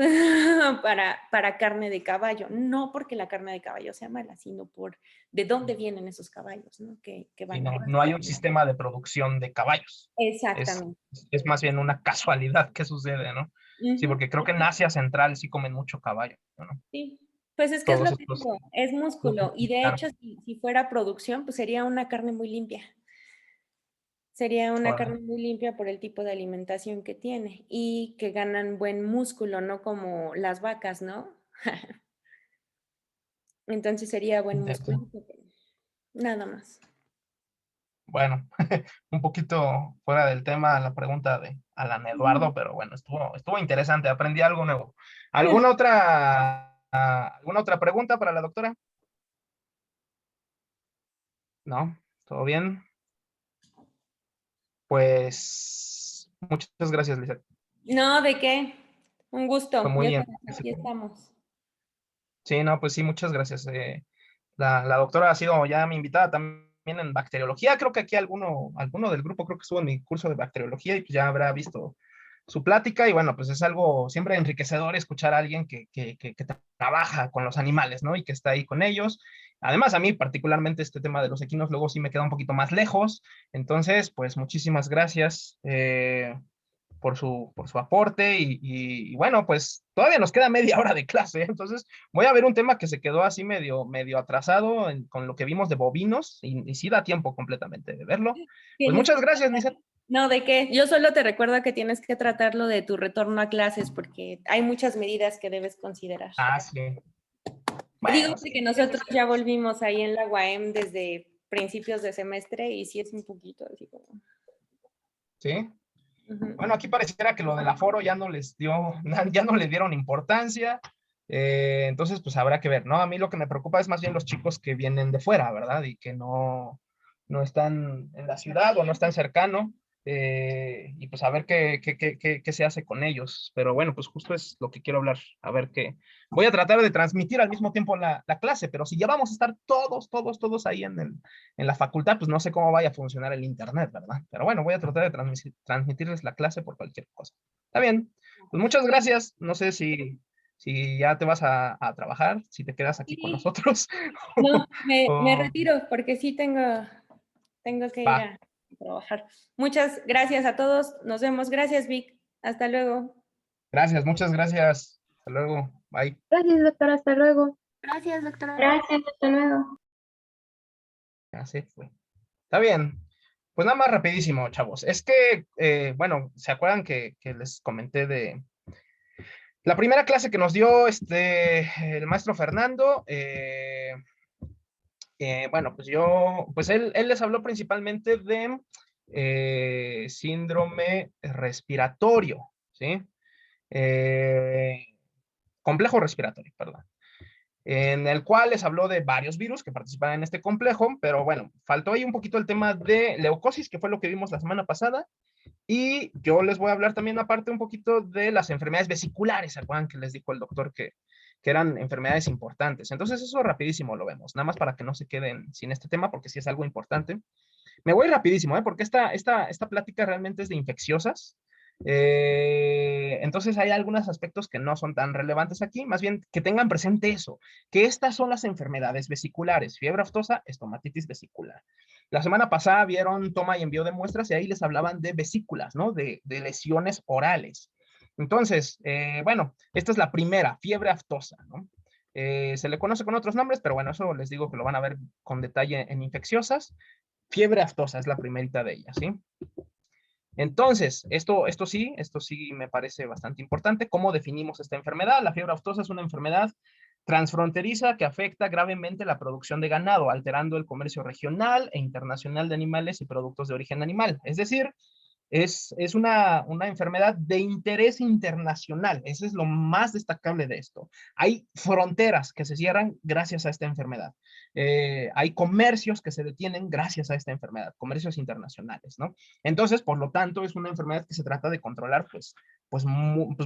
para carne de caballo. No porque la carne de caballo sea mala, sino por de dónde vienen esos caballos, ¿no? Que Sí, van no hay un sistema de producción de caballos. Exactamente. Es más bien una casualidad que sucede, ¿no? Sí, Ujú, porque creo que en Asia Central sí comen mucho caballo, ¿no? sí. Pues es que es Todos lo que estos. digo, es músculo. Y de hecho, si fuera producción, pues sería una carne muy limpia. Sería una Órale. carne muy limpia por el tipo de alimentación que tiene y que ganan buen músculo, no como las vacas, ¿no? Entonces sería buen músculo, Interesante. nada más. Bueno, un poquito fuera del tema la pregunta de Alan Eduardo, pero bueno, estuvo interesante, aprendí algo nuevo. ¿Alguna otra pregunta para la doctora? ¿No? ¿Todo bien? Pues muchas gracias, Lizeth. No, ¿de qué? Un Fue gusto. Ya muy sabes, aquí enriquecedor. estamos. Sí, no, pues sí, muchas gracias. La doctora ha sido ya mi invitada también en bacteriología. Creo que aquí alguno del grupo creo que estuvo en mi curso de bacteriología y pues ya habrá visto su plática. Y bueno, pues es algo siempre enriquecedor escuchar a alguien que trabaja con los animales, ¿no? Y que está ahí con ellos. Además, a mí particularmente este tema de los equinos luego sí me queda un poquito más lejos. Entonces, pues muchísimas gracias. Por su aporte y bueno, pues todavía nos queda media hora de clase, ¿eh? Entonces voy a ver un tema que se quedó así medio atrasado con lo que vimos de bovinos y sí da tiempo completamente de verlo. Pues Tienes muchas que gracias, Lizeth. No, ¿de qué? Yo solo te recuerdo que tienes que tratarlo de tu retorno a clases porque hay muchas medidas que debes considerar. Ah, sí. Digo Bueno, que sí. nosotros ya volvimos ahí en la UAM desde principios de semestre y sí es un poquito así como... Sí. Ujú. Bueno, aquí pareciera que lo del aforo ya no les dio, ya no le dieron importancia. Entonces, pues habrá que ver, ¿no? A mí lo que me preocupa es más bien los chicos que vienen de fuera, ¿verdad? Y que no están en la ciudad o no están cercano. Y pues a ver qué se hace con ellos. Pero bueno, pues justo es lo que quiero hablar. A ver qué. Voy a tratar de transmitir al mismo tiempo la clase, pero si ya vamos a estar todos ahí en la facultad, pues no sé cómo vaya a funcionar el internet, ¿verdad? Pero bueno, voy a tratar de transmitirles la clase por cualquier cosa. Está bien. Pues muchas gracias. No sé si ya te vas a trabajar, si te quedas aquí con Sí, nosotros. no, me o- retiro porque sí tengo que ir va. a trabajar. Muchas gracias a todos. Nos vemos. Gracias, Vic. Hasta luego. Gracias, muchas gracias. Hasta luego. Bye. Gracias, doctora. Hasta luego. Gracias, doctora. Gracias, hasta luego. Ya se fue. Está bien. Pues nada más rapidísimo, chavos. Es que, bueno, ¿se acuerdan que les comenté de la primera clase que nos dio el maestro Fernando? Bueno, pues él les habló principalmente de síndrome respiratorio, ¿sí? Eh, complejo respiratorio, perdón. En el cual les habló de varios virus que participan en este complejo, pero bueno, faltó ahí un poquito el tema de leucosis, que fue lo que vimos la semana pasada, y yo les voy a hablar también aparte un poquito de las enfermedades vesiculares. ¿Se acuerdan que les dijo el doctor que eran enfermedades importantes? Entonces eso rapidísimo lo vemos, nada más para que no se queden sin este tema, porque sí es algo importante. Me voy rapidísimo, porque esta plática realmente es de infecciosas. Entonces hay algunos aspectos que no son tan relevantes aquí, más bien que tengan presente eso, que estas son las enfermedades vesiculares: fiebre aftosa, estomatitis vesicular. La semana pasada vieron toma y envío de muestras y ahí les hablaban de vesículas, ¿no? De lesiones orales. Entonces, bueno, esta es la primera, fiebre aftosa, ¿no? Se le conoce con otros nombres, pero bueno, eso les digo que lo van a ver con detalle en infecciosas. Fiebre aftosa es la primerita de ellas, ¿sí? Entonces, esto sí me parece bastante importante. ¿Cómo definimos esta enfermedad? La fiebre aftosa es una enfermedad transfronteriza que afecta gravemente la producción de ganado, alterando el comercio regional e internacional de animales y productos de origen animal. Es decir, Es una enfermedad de interés internacional. Eso es lo más destacable de esto. Hay fronteras que se cierran gracias a esta enfermedad. Hay comercios que se detienen gracias a esta enfermedad, comercios internacionales, ¿no? Entonces, por lo tanto, es una enfermedad que se trata de controlar, pues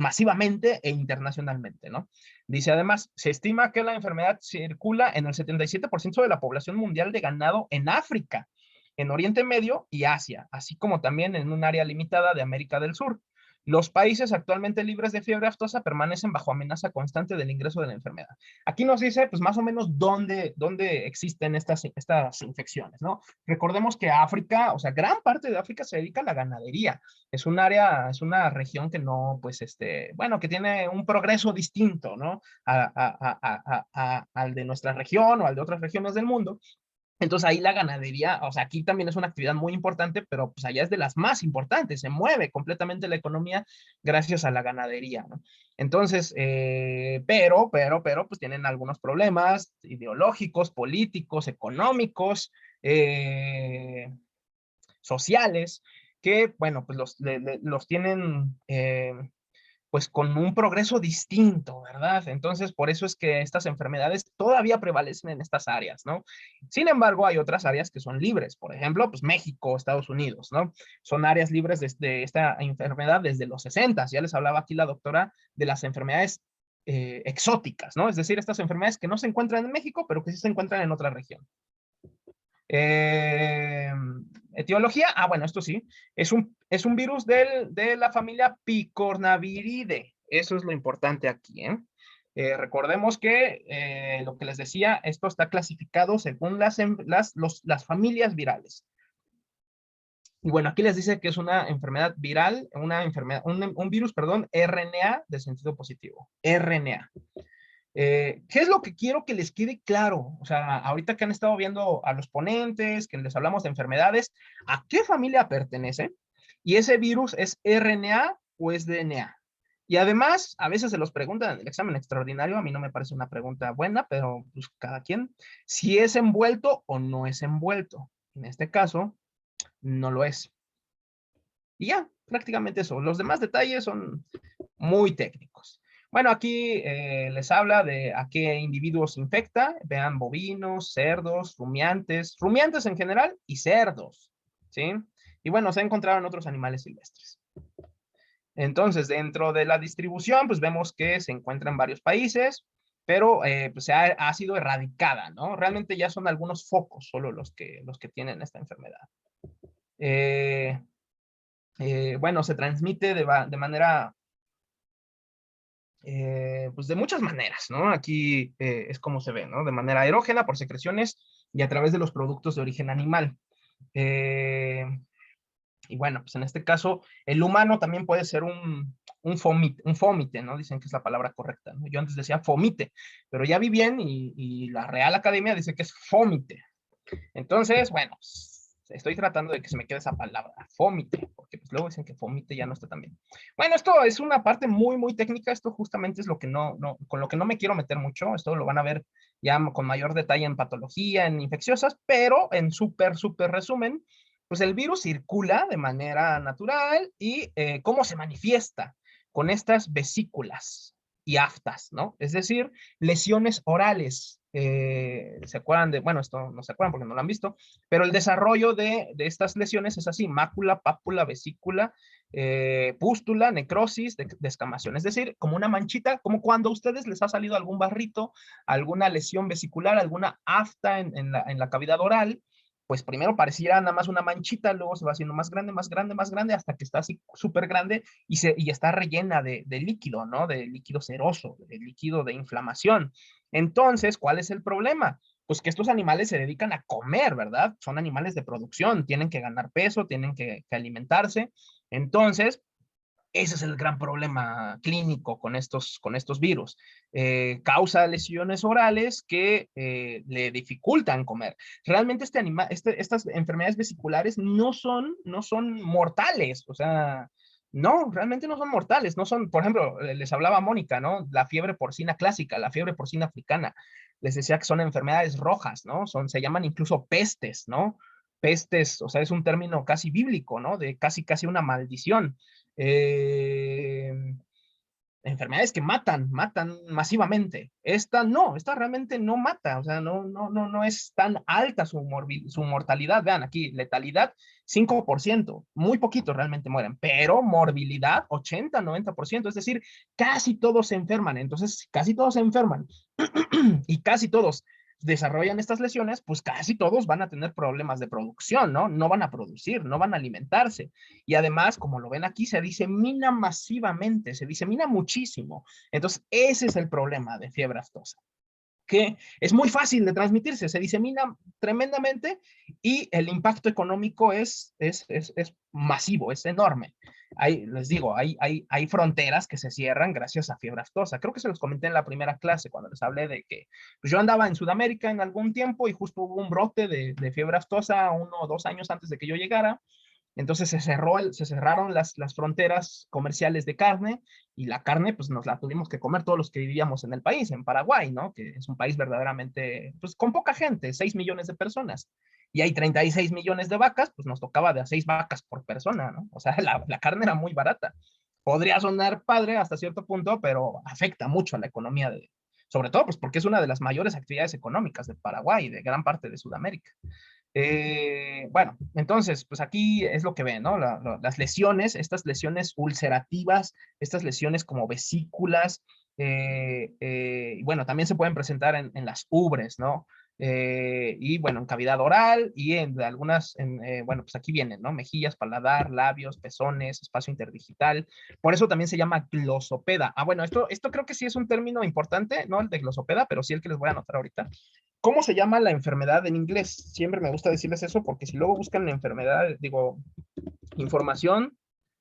masivamente e internacionalmente, ¿no? Dice además, se estima que la enfermedad circula en el 77% de la población mundial de ganado en África, en Oriente Medio y Asia, así como también en un área limitada de América del Sur. Los países actualmente libres de fiebre aftosa permanecen bajo amenaza constante del ingreso de la enfermedad. Aquí nos dice, pues más o menos dónde existen estas infecciones, ¿no? Recordemos que África, o sea, gran parte de África se dedica a la ganadería. Es un área, es una región que no, pues, bueno, que tiene un progreso distinto, ¿no? Al de nuestra región o al de otras regiones del mundo. Entonces ahí la ganadería, o sea, aquí también es una actividad muy importante, pero pues allá es de las más importantes, se mueve completamente la economía gracias a la ganadería, ¿no? Entonces, pues tienen algunos problemas ideológicos, políticos, económicos, sociales, que, bueno, pues los tienen pues con un progreso distinto, ¿verdad? Entonces, por eso es que estas enfermedades todavía prevalecen en estas áreas, ¿no? Sin embargo, hay otras áreas que son libres, por ejemplo, pues México, Estados Unidos, ¿no? Son áreas libres de esta enfermedad desde los 60. Ya les hablaba aquí la doctora de las enfermedades exóticas, ¿no? Es decir, estas enfermedades que no se encuentran en México, pero que sí se encuentran en otra región. Etiología, bueno, esto sí, es un virus de la familia Picornaviridae. Eso es lo importante aquí, ¿eh? Recordemos que lo que les decía, esto está clasificado según las familias virales. Y bueno, aquí les dice que es una enfermedad viral, un virus, perdón, RNA de sentido positivo, RNA. ¿Qué es lo que quiero que les quede claro? O sea, ahorita que han estado viendo a los ponentes, que les hablamos de enfermedades, ¿a qué familia pertenece? Y ese virus es RNA o es DNA. Y además, a veces se los preguntan en el examen extraordinario, a mí no me parece una pregunta buena, pero pues cada quien, si es envuelto o no es envuelto. En este caso, no lo es. Y ya, prácticamente eso. Los demás detalles son muy técnicos. Bueno, aquí les habla de a qué individuos infecta. Vean, bovinos, cerdos, rumiantes en general y cerdos, ¿sí? Y bueno, se encontraron otros animales silvestres. Entonces, dentro de la distribución, pues vemos que se encuentra en varios países, pero pues ha sido erradicada, ¿no? Realmente ya son algunos focos solo los que tienen esta enfermedad. Bueno, se transmite de manera pues de muchas maneras, ¿no? Aquí es como se ve, ¿no? De manera aerógena, por secreciones y a través de los productos de origen animal. Y bueno, pues en este caso, el humano también puede ser un fómite, ¿no? Dicen que es la palabra correcta, ¿no? Yo antes decía fomite, pero ya vi bien y la Real Academia dice que es fómite. Entonces, bueno, pues, estoy tratando de que se me quede esa palabra, fómite, porque pues luego dicen que fómite ya no está tan bien. Bueno, esto es una parte muy, muy técnica, esto justamente es lo que con lo que no me quiero meter mucho, esto lo van a ver ya con mayor detalle en patología, en infecciosas, pero en súper resumen, pues el virus circula de manera natural y cómo se manifiesta con estas vesículas y aftas, ¿no? Es decir, lesiones orales. ¿Se acuerdan de? Bueno, esto no se acuerdan porque no lo han visto, pero el desarrollo de estas lesiones es así: mácula, pápula, vesícula, pústula, necrosis, descamación. Es decir, como una manchita, como cuando a ustedes les ha salido algún barrito, alguna lesión vesicular, alguna afta en la cavidad oral. Pues primero pareciera nada más una manchita, luego se va haciendo más grande, más grande, más grande, hasta que está así súper grande y está rellena de líquido, ¿no? De líquido seroso, de líquido de inflamación. Entonces, ¿cuál es el problema? Pues que estos animales se dedican a comer, ¿verdad? Son animales de producción, tienen que ganar peso, tienen que alimentarse. Entonces, ese es el gran problema clínico con estos virus. Causa lesiones orales que le dificultan comer. Realmente estas enfermedades vesiculares no son mortales. O sea, no, realmente no son mortales. No son, por ejemplo, les hablaba Mónica, ¿no? La fiebre porcina clásica, la fiebre porcina africana. Les decía que son enfermedades rojas, ¿no? Se llaman incluso pestes, ¿no? pestes, o sea, es un término casi bíblico, ¿no? De casi una maldición. Enfermedades que matan masivamente. Esta realmente no mata, o sea, no es tan alta su mortalidad. Vean aquí, letalidad 5%, muy poquitos realmente mueren, pero morbilidad 80-90%, es decir, casi todos se enferman. Entonces, casi todos se enferman y casi todos desarrollan estas lesiones, pues casi todos van a tener problemas de producción, ¿no? No van a producir, no van a alimentarse. Y además, como lo ven aquí, se disemina masivamente, se disemina muchísimo. Entonces, ese es el problema de fiebre aftosa, que es muy fácil de transmitirse, se disemina tremendamente y el impacto económico es masivo, es enorme. Les digo, hay fronteras que se cierran gracias a fiebre aftosa. Creo que se los comenté en la primera clase cuando les hablé de que pues yo andaba en Sudamérica en algún tiempo y justo hubo un brote de fiebre aftosa 1 o 2 años antes de que yo llegara. Entonces se cerraron las fronteras comerciales de carne y la carne pues nos la tuvimos que comer todos los que vivíamos en el país, en Paraguay, ¿no? Que es un país verdaderamente, pues con poca gente, 6 millones de personas. Y hay 36 millones de vacas, pues nos tocaba de a 6 vacas por persona, ¿no? O sea, la carne era muy barata. Podría sonar padre hasta cierto punto, pero afecta mucho a la economía sobre todo pues porque es una de las mayores actividades económicas de Paraguay y de gran parte de Sudamérica. Bueno, entonces, pues aquí es lo que ven, ¿no? Las lesiones, estas lesiones ulcerativas, estas lesiones como vesículas, y bueno, también se pueden presentar en las ubres, ¿no? Y bueno, en cavidad oral y en algunas, bueno, pues aquí vienen, ¿no? Mejillas, paladar, labios, pezones, espacio interdigital. Por eso también se llama glosopeda. Ah, bueno, esto creo que sí es un término importante, ¿no? El de glosopeda, pero sí el que les voy a anotar ahorita. ¿Cómo se llama la enfermedad en inglés? Siempre me gusta decirles eso porque si luego buscan la enfermedad, digo, información,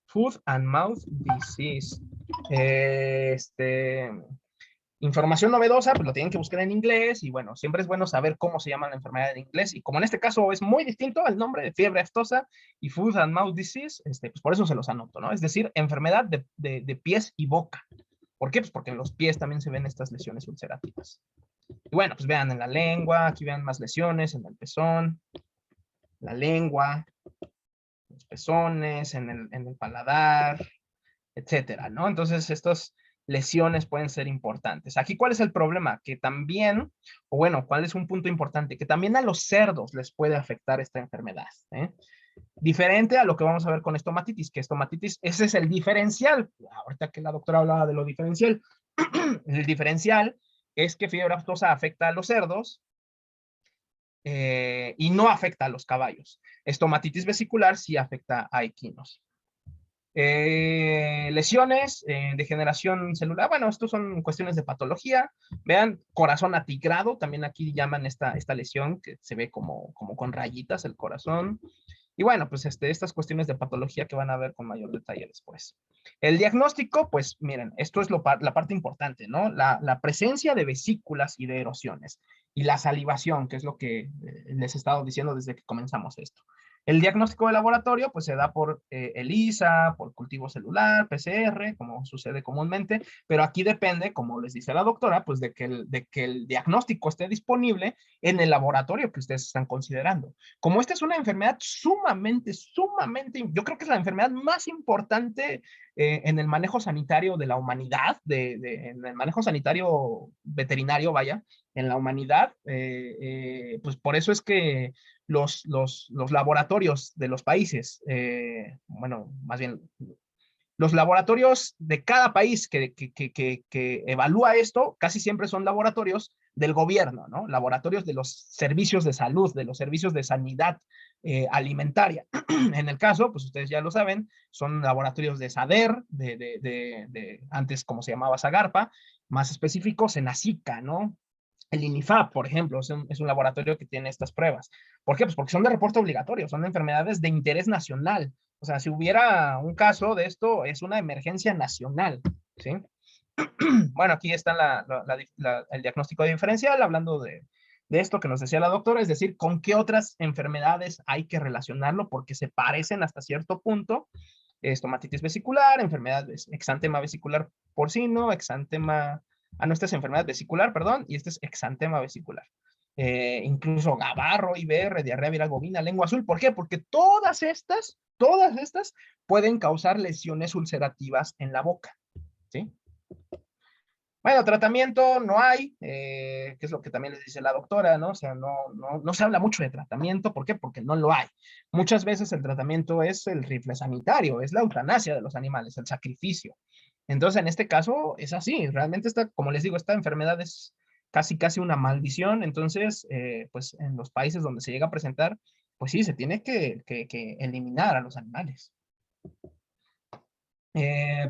Food and Mouth Disease. Información novedosa, pues lo tienen que buscar en inglés y bueno, siempre es bueno saber cómo se llama la enfermedad en inglés y como en este caso es muy distinto el nombre de fiebre aftosa y Food and Mouth Disease, pues por eso se los anoto, ¿no? Es decir, enfermedad de pies y boca. ¿Por qué? Pues porque en los pies también se ven estas lesiones ulcerativas. Y bueno, pues vean en la lengua, aquí vean más lesiones en el pezón, la lengua, los pezones, en el paladar, etcétera, ¿no? Entonces, estas lesiones pueden ser importantes. Aquí, ¿cuál es el problema? Que también, o bueno, ¿cuál es un punto importante? Que también a los cerdos les puede afectar esta enfermedad, ¿eh? Diferente a lo que vamos a ver con estomatitis, que estomatitis, ese es el diferencial. Ahorita que la doctora hablaba de lo diferencial, el diferencial es que fiebre aftosa afecta a los cerdos y no afecta a los caballos. Estomatitis vesicular sí afecta a equinos. Lesiones, degeneración celular, bueno, estos son cuestiones de patología. Vean, corazón atigrado, también aquí llaman esta lesión que se ve como con rayitas el corazón. Y bueno, pues estas cuestiones de patología que van a ver con mayor detalle después. El diagnóstico, pues miren, esto es la parte importante, ¿no? La presencia de vesículas y de erosiones y la salivación, que es lo que les he estado diciendo desde que comenzamos esto. El diagnóstico de laboratorio, pues se da por ELISA, por cultivo celular, PCR, como sucede comúnmente, pero aquí depende, como les dice la doctora, pues de que el diagnóstico esté disponible en el laboratorio que ustedes están considerando. Como esta es una enfermedad sumamente, yo creo que es la enfermedad más importante en el manejo sanitario de la humanidad, en el manejo sanitario veterinario, vaya, en la humanidad, pues por eso es que los laboratorios de los países, bueno, más bien, los laboratorios de cada país que evalúa esto, casi siempre son laboratorios del gobierno, ¿no? Laboratorios de los servicios de salud, de los servicios de sanidad alimentaria. En el caso, pues ustedes ya lo saben, son laboratorios de SADER, antes como se llamaba SAGARPA, más específicos en ASICA, ¿no? El INIFAP, por ejemplo, es un laboratorio que tiene estas pruebas. ¿Por qué? Pues porque son de reporte obligatorio, son de enfermedades de interés nacional. O sea, si hubiera un caso de esto, es una emergencia nacional, ¿sí? Bueno, aquí está el diagnóstico diferencial, hablando de esto que nos decía la doctora, es decir, con qué otras enfermedades hay que relacionarlo, porque se parecen hasta cierto punto. Estomatitis vesicular, enfermedades, exantema vesicular porcino, exantema... Ah, no, esta es enfermedad vesicular, perdón, y este es exantema vesicular. incluso gabarro, IBR, diarrea viral bovina, lengua azul. ¿Por qué? Porque todas estas pueden causar lesiones ulcerativas en la boca, ¿sí? Bueno, tratamiento no hay, que es lo que también les dice la doctora, ¿no? O sea, no se habla mucho de tratamiento. ¿Por qué? Porque no lo hay. Muchas veces el tratamiento es el rifle sanitario, es la eutanasia de los animales, el sacrificio. Entonces, en este caso es así. Realmente como les digo, esta enfermedad es casi una maldición. Entonces, pues en los países donde se llega a presentar, pues sí, se tiene que eliminar a los animales.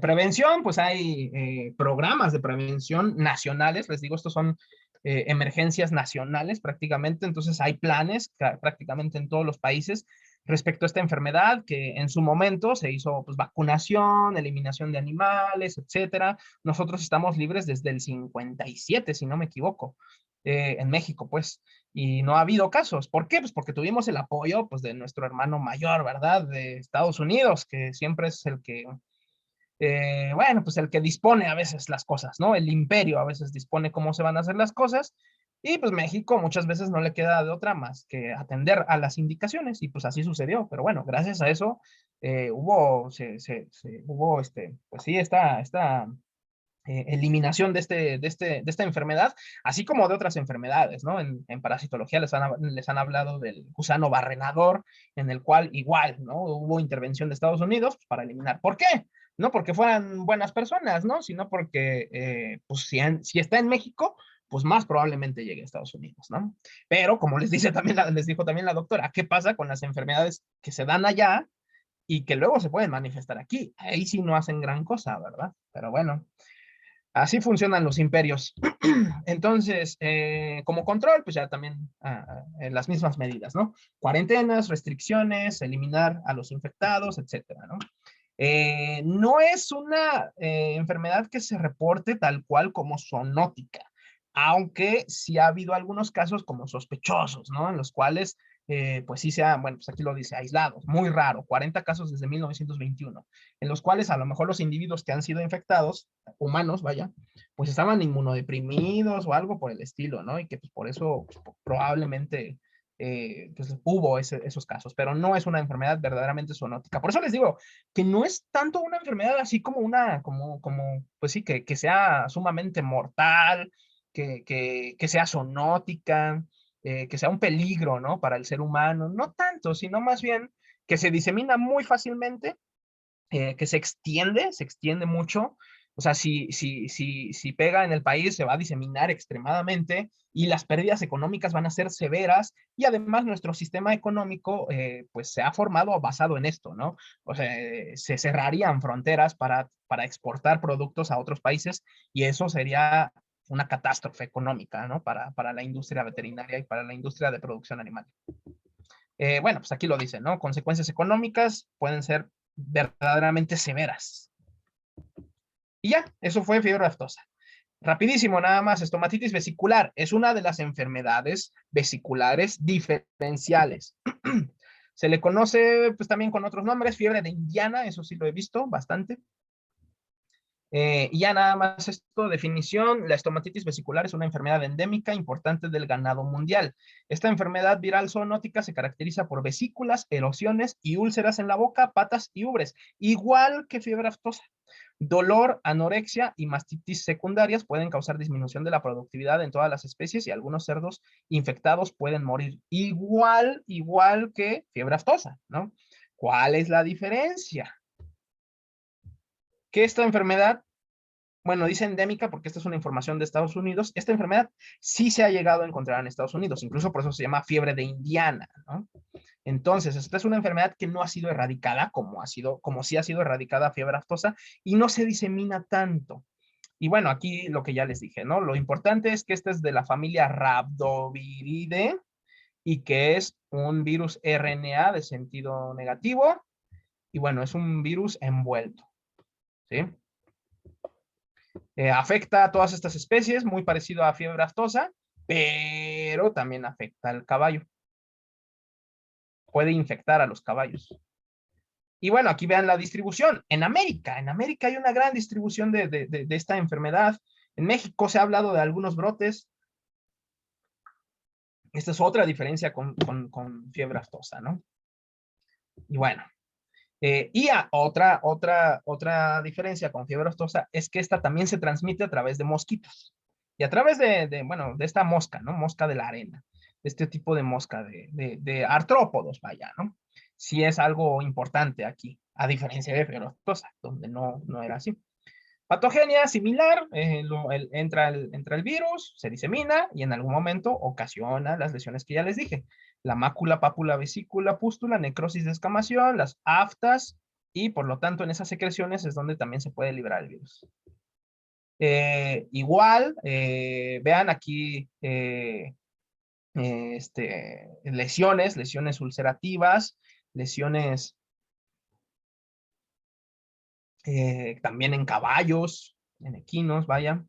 Prevención, pues hay programas de prevención nacionales, les digo, estos son emergencias nacionales prácticamente, entonces hay planes prácticamente en todos los países respecto a esta enfermedad, que en su momento se hizo pues vacunación, eliminación de animales, etcétera. Nosotros estamos libres desde el 57, si no me equivoco, en México, pues, y no ha habido casos. ¿Por qué? Pues porque tuvimos el apoyo pues de nuestro hermano mayor, ¿verdad? De Estados Unidos, que siempre es el que bueno, pues el que dispone a veces las cosas, ¿no? El imperio a veces dispone cómo se van a hacer las cosas y pues México muchas veces no le queda de otra más que atender a las indicaciones y pues así sucedió, pero bueno, gracias a eso hubo, pues sí, esta eliminación de esta enfermedad, así como de otras enfermedades, ¿no? En parasitología les han hablado del gusano barrenador, en el cual igual, ¿no? Hubo intervención de Estados Unidos pues, para eliminar. ¿Por qué? No porque fueran buenas personas, ¿no? Sino porque, pues, si está en México, pues más probablemente llegue a Estados Unidos, ¿no? Pero, como les dijo también la doctora, ¿qué pasa con las enfermedades que se dan allá y que luego se pueden manifestar aquí? Ahí sí no hacen gran cosa, ¿verdad? Pero bueno. Así funcionan los imperios. Entonces, como control, pues ya también las mismas medidas, ¿no? Cuarentenas, restricciones, eliminar a los infectados, etcétera, ¿no? No es una enfermedad que se reporte tal cual como zoonótica, aunque sí ha habido algunos casos como sospechosos, ¿no? En los cuales, pues sí sean, bueno, pues aquí lo dice, aislados, muy raro, 40 casos desde 1921, en los cuales a lo mejor los individuos que han sido infectados, humanos, vaya, pues estaban inmunodeprimidos o algo por el estilo, ¿no? Y que pues por eso pues, probablemente pues hubo esos casos, pero no es una enfermedad verdaderamente zoonótica. Por eso les digo que no es tanto una enfermedad así como pues sí, que sea sumamente mortal, que sea zoonótica, que sea un peligro, ¿no? Para el ser humano, no tanto, sino más bien que se disemina muy fácilmente, que se extiende mucho. O sea, si pega en el país, se va a diseminar extremadamente y las pérdidas económicas van a ser severas y además nuestro sistema económico pues se ha formado basado en esto, ¿no? O sea, se cerrarían fronteras para exportar productos a otros países y eso sería una catástrofe económica, ¿no? Para la industria veterinaria y para la industria de producción animal. Bueno, pues aquí lo dice, ¿no? Consecuencias económicas pueden ser verdaderamente severas. Y ya, eso fue fiebre aftosa. Rapidísimo, nada más, estomatitis vesicular es una de las enfermedades vesiculares diferenciales. Se le conoce pues también con otros nombres, fiebre de Indiana, eso sí lo he visto bastante. Y ya nada más esto, definición, la estomatitis vesicular es una enfermedad endémica importante del ganado mundial. Esta enfermedad viral zoonótica se caracteriza por vesículas, erosiones y úlceras en la boca, patas y ubres, igual que fiebre aftosa. Dolor, anorexia y mastitis secundarias pueden causar disminución de la productividad en todas las especies y algunos cerdos infectados pueden morir igual que fiebre aftosa, ¿no? ¿Cuál es la diferencia? Que esta enfermedad, bueno, dice endémica porque esta es una información de Estados Unidos, esta enfermedad sí se ha llegado a encontrar en Estados Unidos, incluso por eso se llama fiebre de Indiana, ¿no? Entonces, esta es una enfermedad que no ha sido erradicada como sí ha sido erradicada fiebre aftosa y no se disemina tanto. Y bueno, aquí lo que ya les dije, ¿no? Lo importante es que esta es de la familia Rhabdoviridae y que es un virus RNA de sentido negativo y bueno, es un virus envuelto, ¿sí? Afecta a todas estas especies, muy parecido a fiebre aftosa, pero también afecta al caballo. Puede infectar a los caballos. Y bueno, aquí vean la distribución. En América hay una gran distribución de esta enfermedad. En México se ha hablado de algunos brotes. Esta es otra diferencia con fiebre aftosa, ¿no? Y bueno, otra diferencia con fiebre aftosa es que esta también se transmite a través de mosquitos. Y a través bueno, de esta mosca, ¿no? Mosca de la arena. Este tipo de mosca de artrópodos, vaya, ¿no? Sí es algo importante aquí, a diferencia de fiebre aftosa, donde no era así. Patogenia similar, entra el virus, se disemina y en algún momento ocasiona las lesiones que ya les dije. La mácula, pápula, vesícula, pústula, necrosis de escamación, las aftas y por lo tanto en esas secreciones es donde también se puede liberar el virus. Igual, vean aquí lesiones ulcerativas, lesiones también en caballos, en equinos, vaya.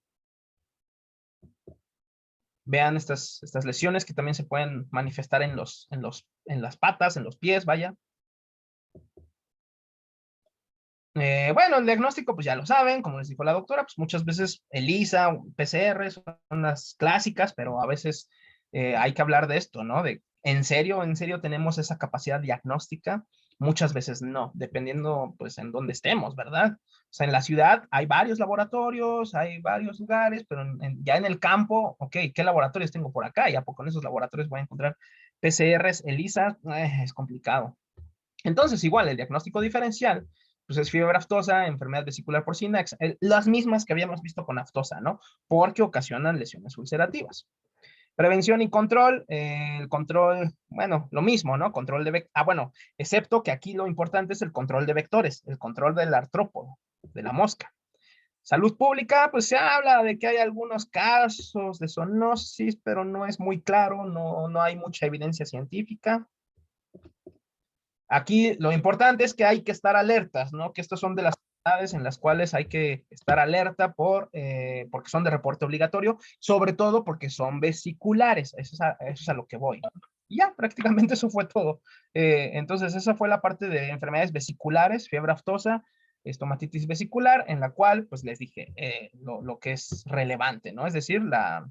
Vean estas lesiones que también se pueden manifestar en las patas, en los pies, vaya. Bueno, el diagnóstico, pues ya lo saben, como les dijo la doctora, pues muchas veces ELISA, PCR son las clásicas, pero a veces hay que hablar de esto, ¿no? ¿en serio tenemos esa capacidad diagnóstica? Muchas veces no, dependiendo, pues, en dónde estemos, ¿verdad? O sea, en la ciudad hay varios laboratorios, hay varios lugares, pero ya en el campo, ok, ¿qué laboratorios tengo por acá? ¿Y a poco en esos laboratorios voy a encontrar PCRs, ELISA? Es complicado. Entonces, igual, el diagnóstico diferencial, pues es fiebre aftosa, enfermedad vesicular porcina, las mismas que habíamos visto con aftosa, ¿no? Porque ocasionan lesiones ulcerativas. Prevención y control, el control, bueno, lo mismo, ¿no? Control de bueno, excepto que aquí lo importante es el control de vectores, el control del artrópodo, de la mosca. Salud pública, pues se habla de que hay algunos casos de zoonosis, pero no es muy claro, no hay mucha evidencia científica. Aquí lo importante es que hay que estar alertas, ¿no? Que estas son de las edades en las cuales hay que estar alerta porque son de reporte obligatorio, sobre todo porque son vesiculares. Eso es a lo que voy. Y ya, prácticamente eso fue todo. Entonces, esa fue la parte de enfermedades vesiculares, fiebre aftosa, estomatitis vesicular, en la cual, pues les dije lo que es relevante, ¿no? Es decir, la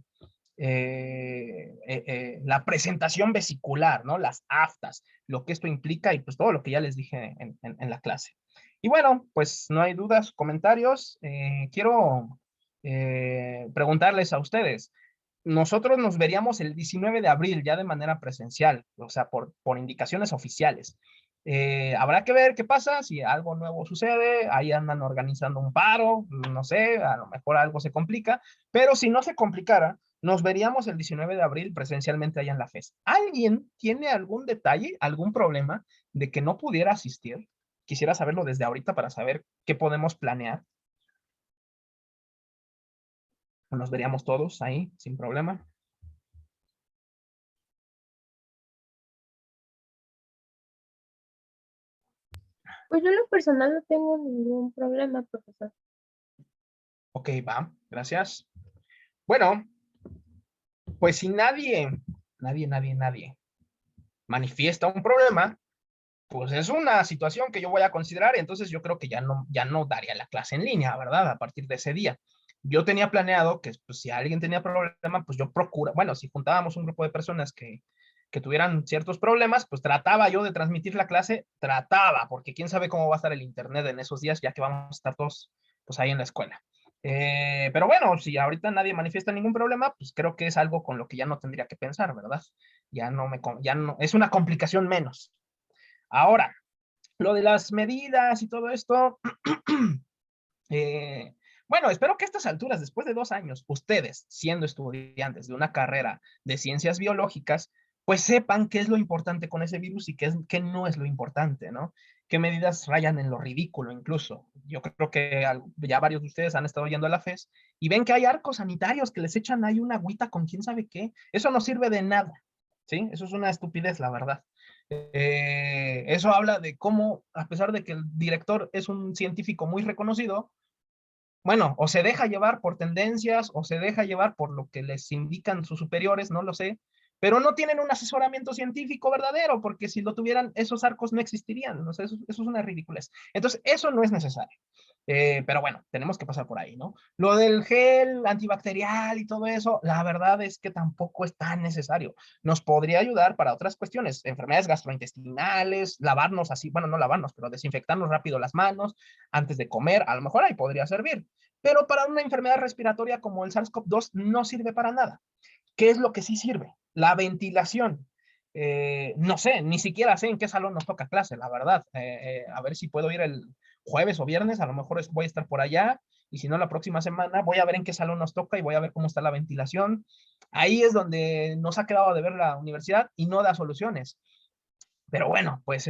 presentación vesicular, ¿no? Las aftas, lo que esto implica y pues todo lo que ya les dije en la clase. Y bueno, pues no hay dudas, comentarios. Quiero preguntarles a ustedes. Nosotros nos veríamos el 19 de abril ya de manera presencial, o sea, por indicaciones oficiales. Habrá que ver qué pasa, si algo nuevo sucede, ahí andan organizando un paro, no sé, a lo mejor algo se complica, pero si no se complicara, nos veríamos el 19 de abril presencialmente allá en la FES. ¿Alguien tiene algún detalle, algún problema de que no pudiera asistir? Quisiera saberlo desde ahorita para saber qué podemos planear. Nos veríamos todos ahí, sin problema. Pues yo en lo personal no tengo ningún problema, profesor. Ok, va, gracias. Bueno, pues si nadie manifiesta un problema, pues es una situación que yo voy a considerar y entonces yo creo que ya no daría la clase en línea, ¿verdad? A partir de ese día. Yo tenía planeado que pues, si alguien tenía problema, pues yo bueno, si juntábamos un grupo de personas que tuvieran ciertos problemas, pues trataba yo de transmitir la clase, porque quién sabe cómo va a estar el internet en esos días, ya que vamos a estar todos pues ahí en la escuela. Pero bueno, si ahorita nadie manifiesta ningún problema, pues creo que es algo con lo que ya no tendría que pensar, ¿verdad? Ya no, es una complicación menos. Ahora, lo de las medidas y todo esto, bueno, espero que a estas alturas, después de 2 años, ustedes, siendo estudiantes de una carrera de ciencias biológicas, pues sepan qué es lo importante con ese virus y qué no es lo importante, ¿no? Qué medidas rayan en lo ridículo incluso. Yo creo que ya varios de ustedes han estado yendo a la FES y ven que hay arcos sanitarios que les echan ahí una agüita con quién sabe qué. Eso no sirve de nada, ¿sí? Eso es una estupidez, la verdad. Eso habla de cómo, a pesar de que el director es un científico muy reconocido, bueno, o se deja llevar por tendencias o se deja llevar por lo que les indican sus superiores, no lo sé, pero no tienen un asesoramiento científico verdadero, porque si lo tuvieran, esos arcos no existirían. O sea, eso es una ridiculez. Entonces, eso no es necesario. Pero bueno, tenemos que pasar por ahí, ¿no? Lo del gel antibacterial y todo eso, la verdad es que tampoco es tan necesario. Nos podría ayudar para otras cuestiones, enfermedades gastrointestinales, lavarnos así, bueno, no lavarnos, pero desinfectarnos rápido las manos antes de comer, a lo mejor ahí podría servir. Pero para una enfermedad respiratoria como el SARS-CoV-2 no sirve para nada. ¿Qué es lo que sí sirve? La ventilación. No sé, ni siquiera sé en qué salón nos toca clase, la verdad. A ver si puedo ir el jueves o viernes, a lo mejor voy a estar por allá, y si no, la próxima semana voy a ver en qué salón nos toca y voy a ver cómo está la ventilación. Ahí es donde nos ha quedado de ver la universidad y no da soluciones. Pero bueno, pues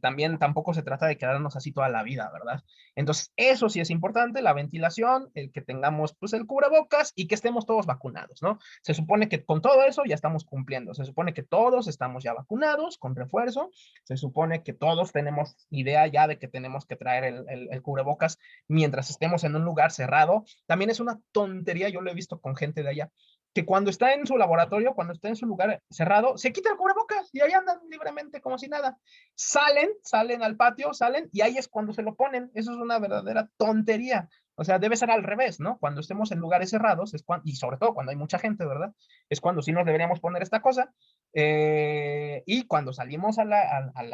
también tampoco se trata de quedarnos así toda la vida, ¿verdad? Entonces, eso sí es importante, la ventilación, el que tengamos pues el cubrebocas y que estemos todos vacunados, ¿no? Se supone que con todo eso ya estamos cumpliendo, se supone que todos estamos ya vacunados con refuerzo, se supone que todos tenemos idea ya de que tenemos que traer el cubrebocas mientras estemos en un lugar cerrado. También es una tontería, yo lo he visto con gente de allá, que cuando está en su laboratorio, cuando está en su lugar cerrado, se quita el cubrebocas y ahí andan libremente como si nada. Salen al patio, salen y ahí es cuando se lo ponen. Eso es una verdadera tontería. O sea, debe ser al revés, ¿no? Cuando estemos en lugares cerrados, es cuando, y sobre todo cuando hay mucha gente, ¿verdad? Es cuando sí nos deberíamos poner esta cosa. Y cuando salimos al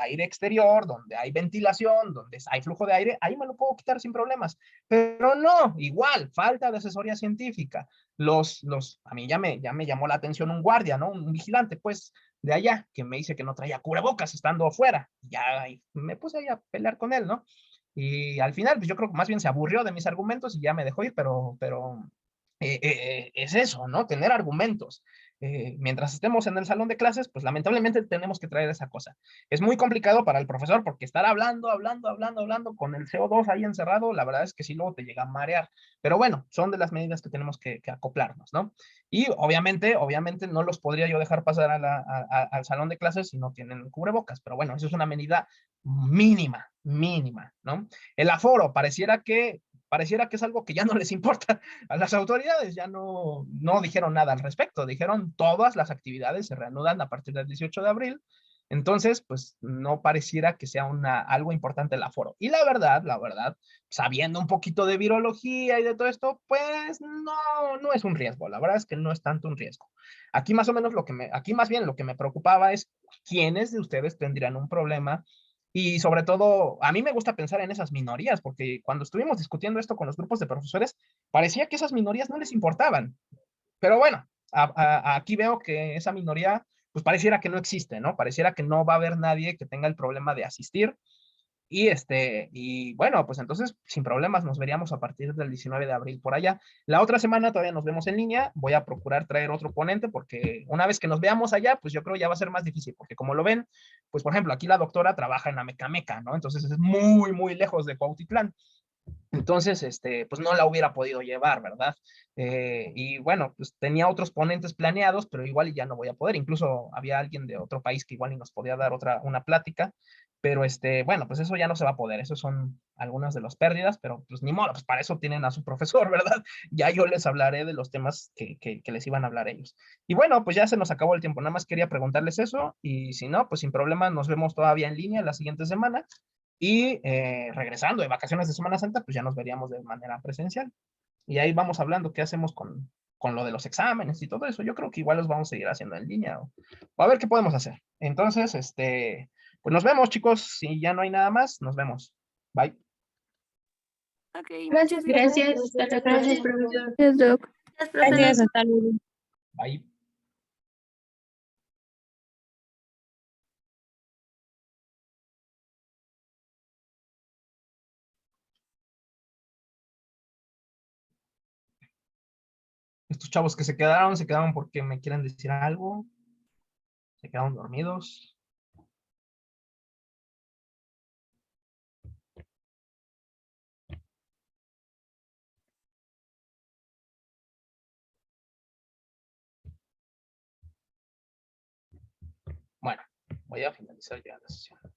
aire exterior, donde hay ventilación, donde hay flujo de aire, ahí me lo puedo quitar sin problemas. Pero no, igual, falta de asesoría científica. A mí ya me llamó la atención un guardia, ¿no? Un vigilante, pues, de allá, que me dice que no traía cubrebocas estando afuera. Ya me puse ahí a pelear con él, ¿no? Y al final, pues yo creo que más bien se aburrió de mis argumentos y ya me dejó ir, pero es eso, ¿no? Tener argumentos. Mientras estemos en el salón de clases, pues lamentablemente tenemos que traer esa cosa. Es muy complicado para el profesor porque estar hablando con el CO2 ahí encerrado, la verdad es que sí luego te llega a marear. Pero bueno, son de las medidas que tenemos que acoplarnos, ¿no? Y obviamente no los podría yo dejar pasar al salón de clases si no tienen cubrebocas, pero bueno, eso es una medida mínima, ¿no? El aforo pareciera que es algo que ya no les importa a las autoridades, ya no dijeron nada al respecto, dijeron todas las actividades se reanudan a partir del 18 de abril, entonces pues no pareciera que sea algo importante el aforo. Y la verdad, sabiendo un poquito de virología y de todo esto, pues no es un riesgo, la verdad es que no es tanto un riesgo. Aquí más o menos aquí más bien lo que me preocupaba es quiénes de ustedes tendrían un problema y sobre todo, a mí me gusta pensar en esas minorías, porque cuando estuvimos discutiendo esto con los grupos de profesores, parecía que esas minorías no les importaban. Pero bueno, aquí veo que esa minoría, pues pareciera que no existe, ¿no? Pareciera que no va a haber nadie que tenga el problema de asistir. Y bueno, pues entonces sin problemas nos veríamos a partir del 19 de abril por allá. La otra semana todavía nos vemos en línea. Voy a procurar traer otro ponente porque una vez que nos veamos allá, pues yo creo ya va a ser más difícil, porque como lo ven, pues por ejemplo, aquí la doctora trabaja en Amecameca, ¿no? Entonces es muy lejos de Cuautitlán. Entonces, pues no la hubiera podido llevar, ¿verdad? Y bueno, pues tenía otros ponentes planeados, pero igual ya no voy a poder. Incluso había alguien de otro país que igual y nos podía dar una plática, pero bueno, pues eso ya no se va a poder. Esos son algunas de las pérdidas, pero pues ni modo, pues para eso tienen a su profesor, ¿verdad? Ya yo les hablaré de los temas que les iban a hablar ellos. Y bueno, pues ya se nos acabó el tiempo. Nada más quería preguntarles eso y si no, pues sin problema nos vemos todavía en línea la siguiente semana. Y regresando de vacaciones de Semana Santa, pues ya nos veríamos de manera presencial. Y ahí vamos hablando qué hacemos con lo de los exámenes y todo eso. Yo creo que igual los vamos a seguir haciendo en línea o a ver qué podemos hacer. Entonces, pues nos vemos, chicos. Si ya no hay nada más, nos vemos. Bye. Ok, Gracias, Gracias. profesor. Gracias, profesor. Gracias, Doc. Gracias, profe. Gracias, hasta luego. Bye. Estos chavos que se quedaron porque me quieren decir algo. Se quedaron dormidos. Bueno, voy a finalizar ya la sesión.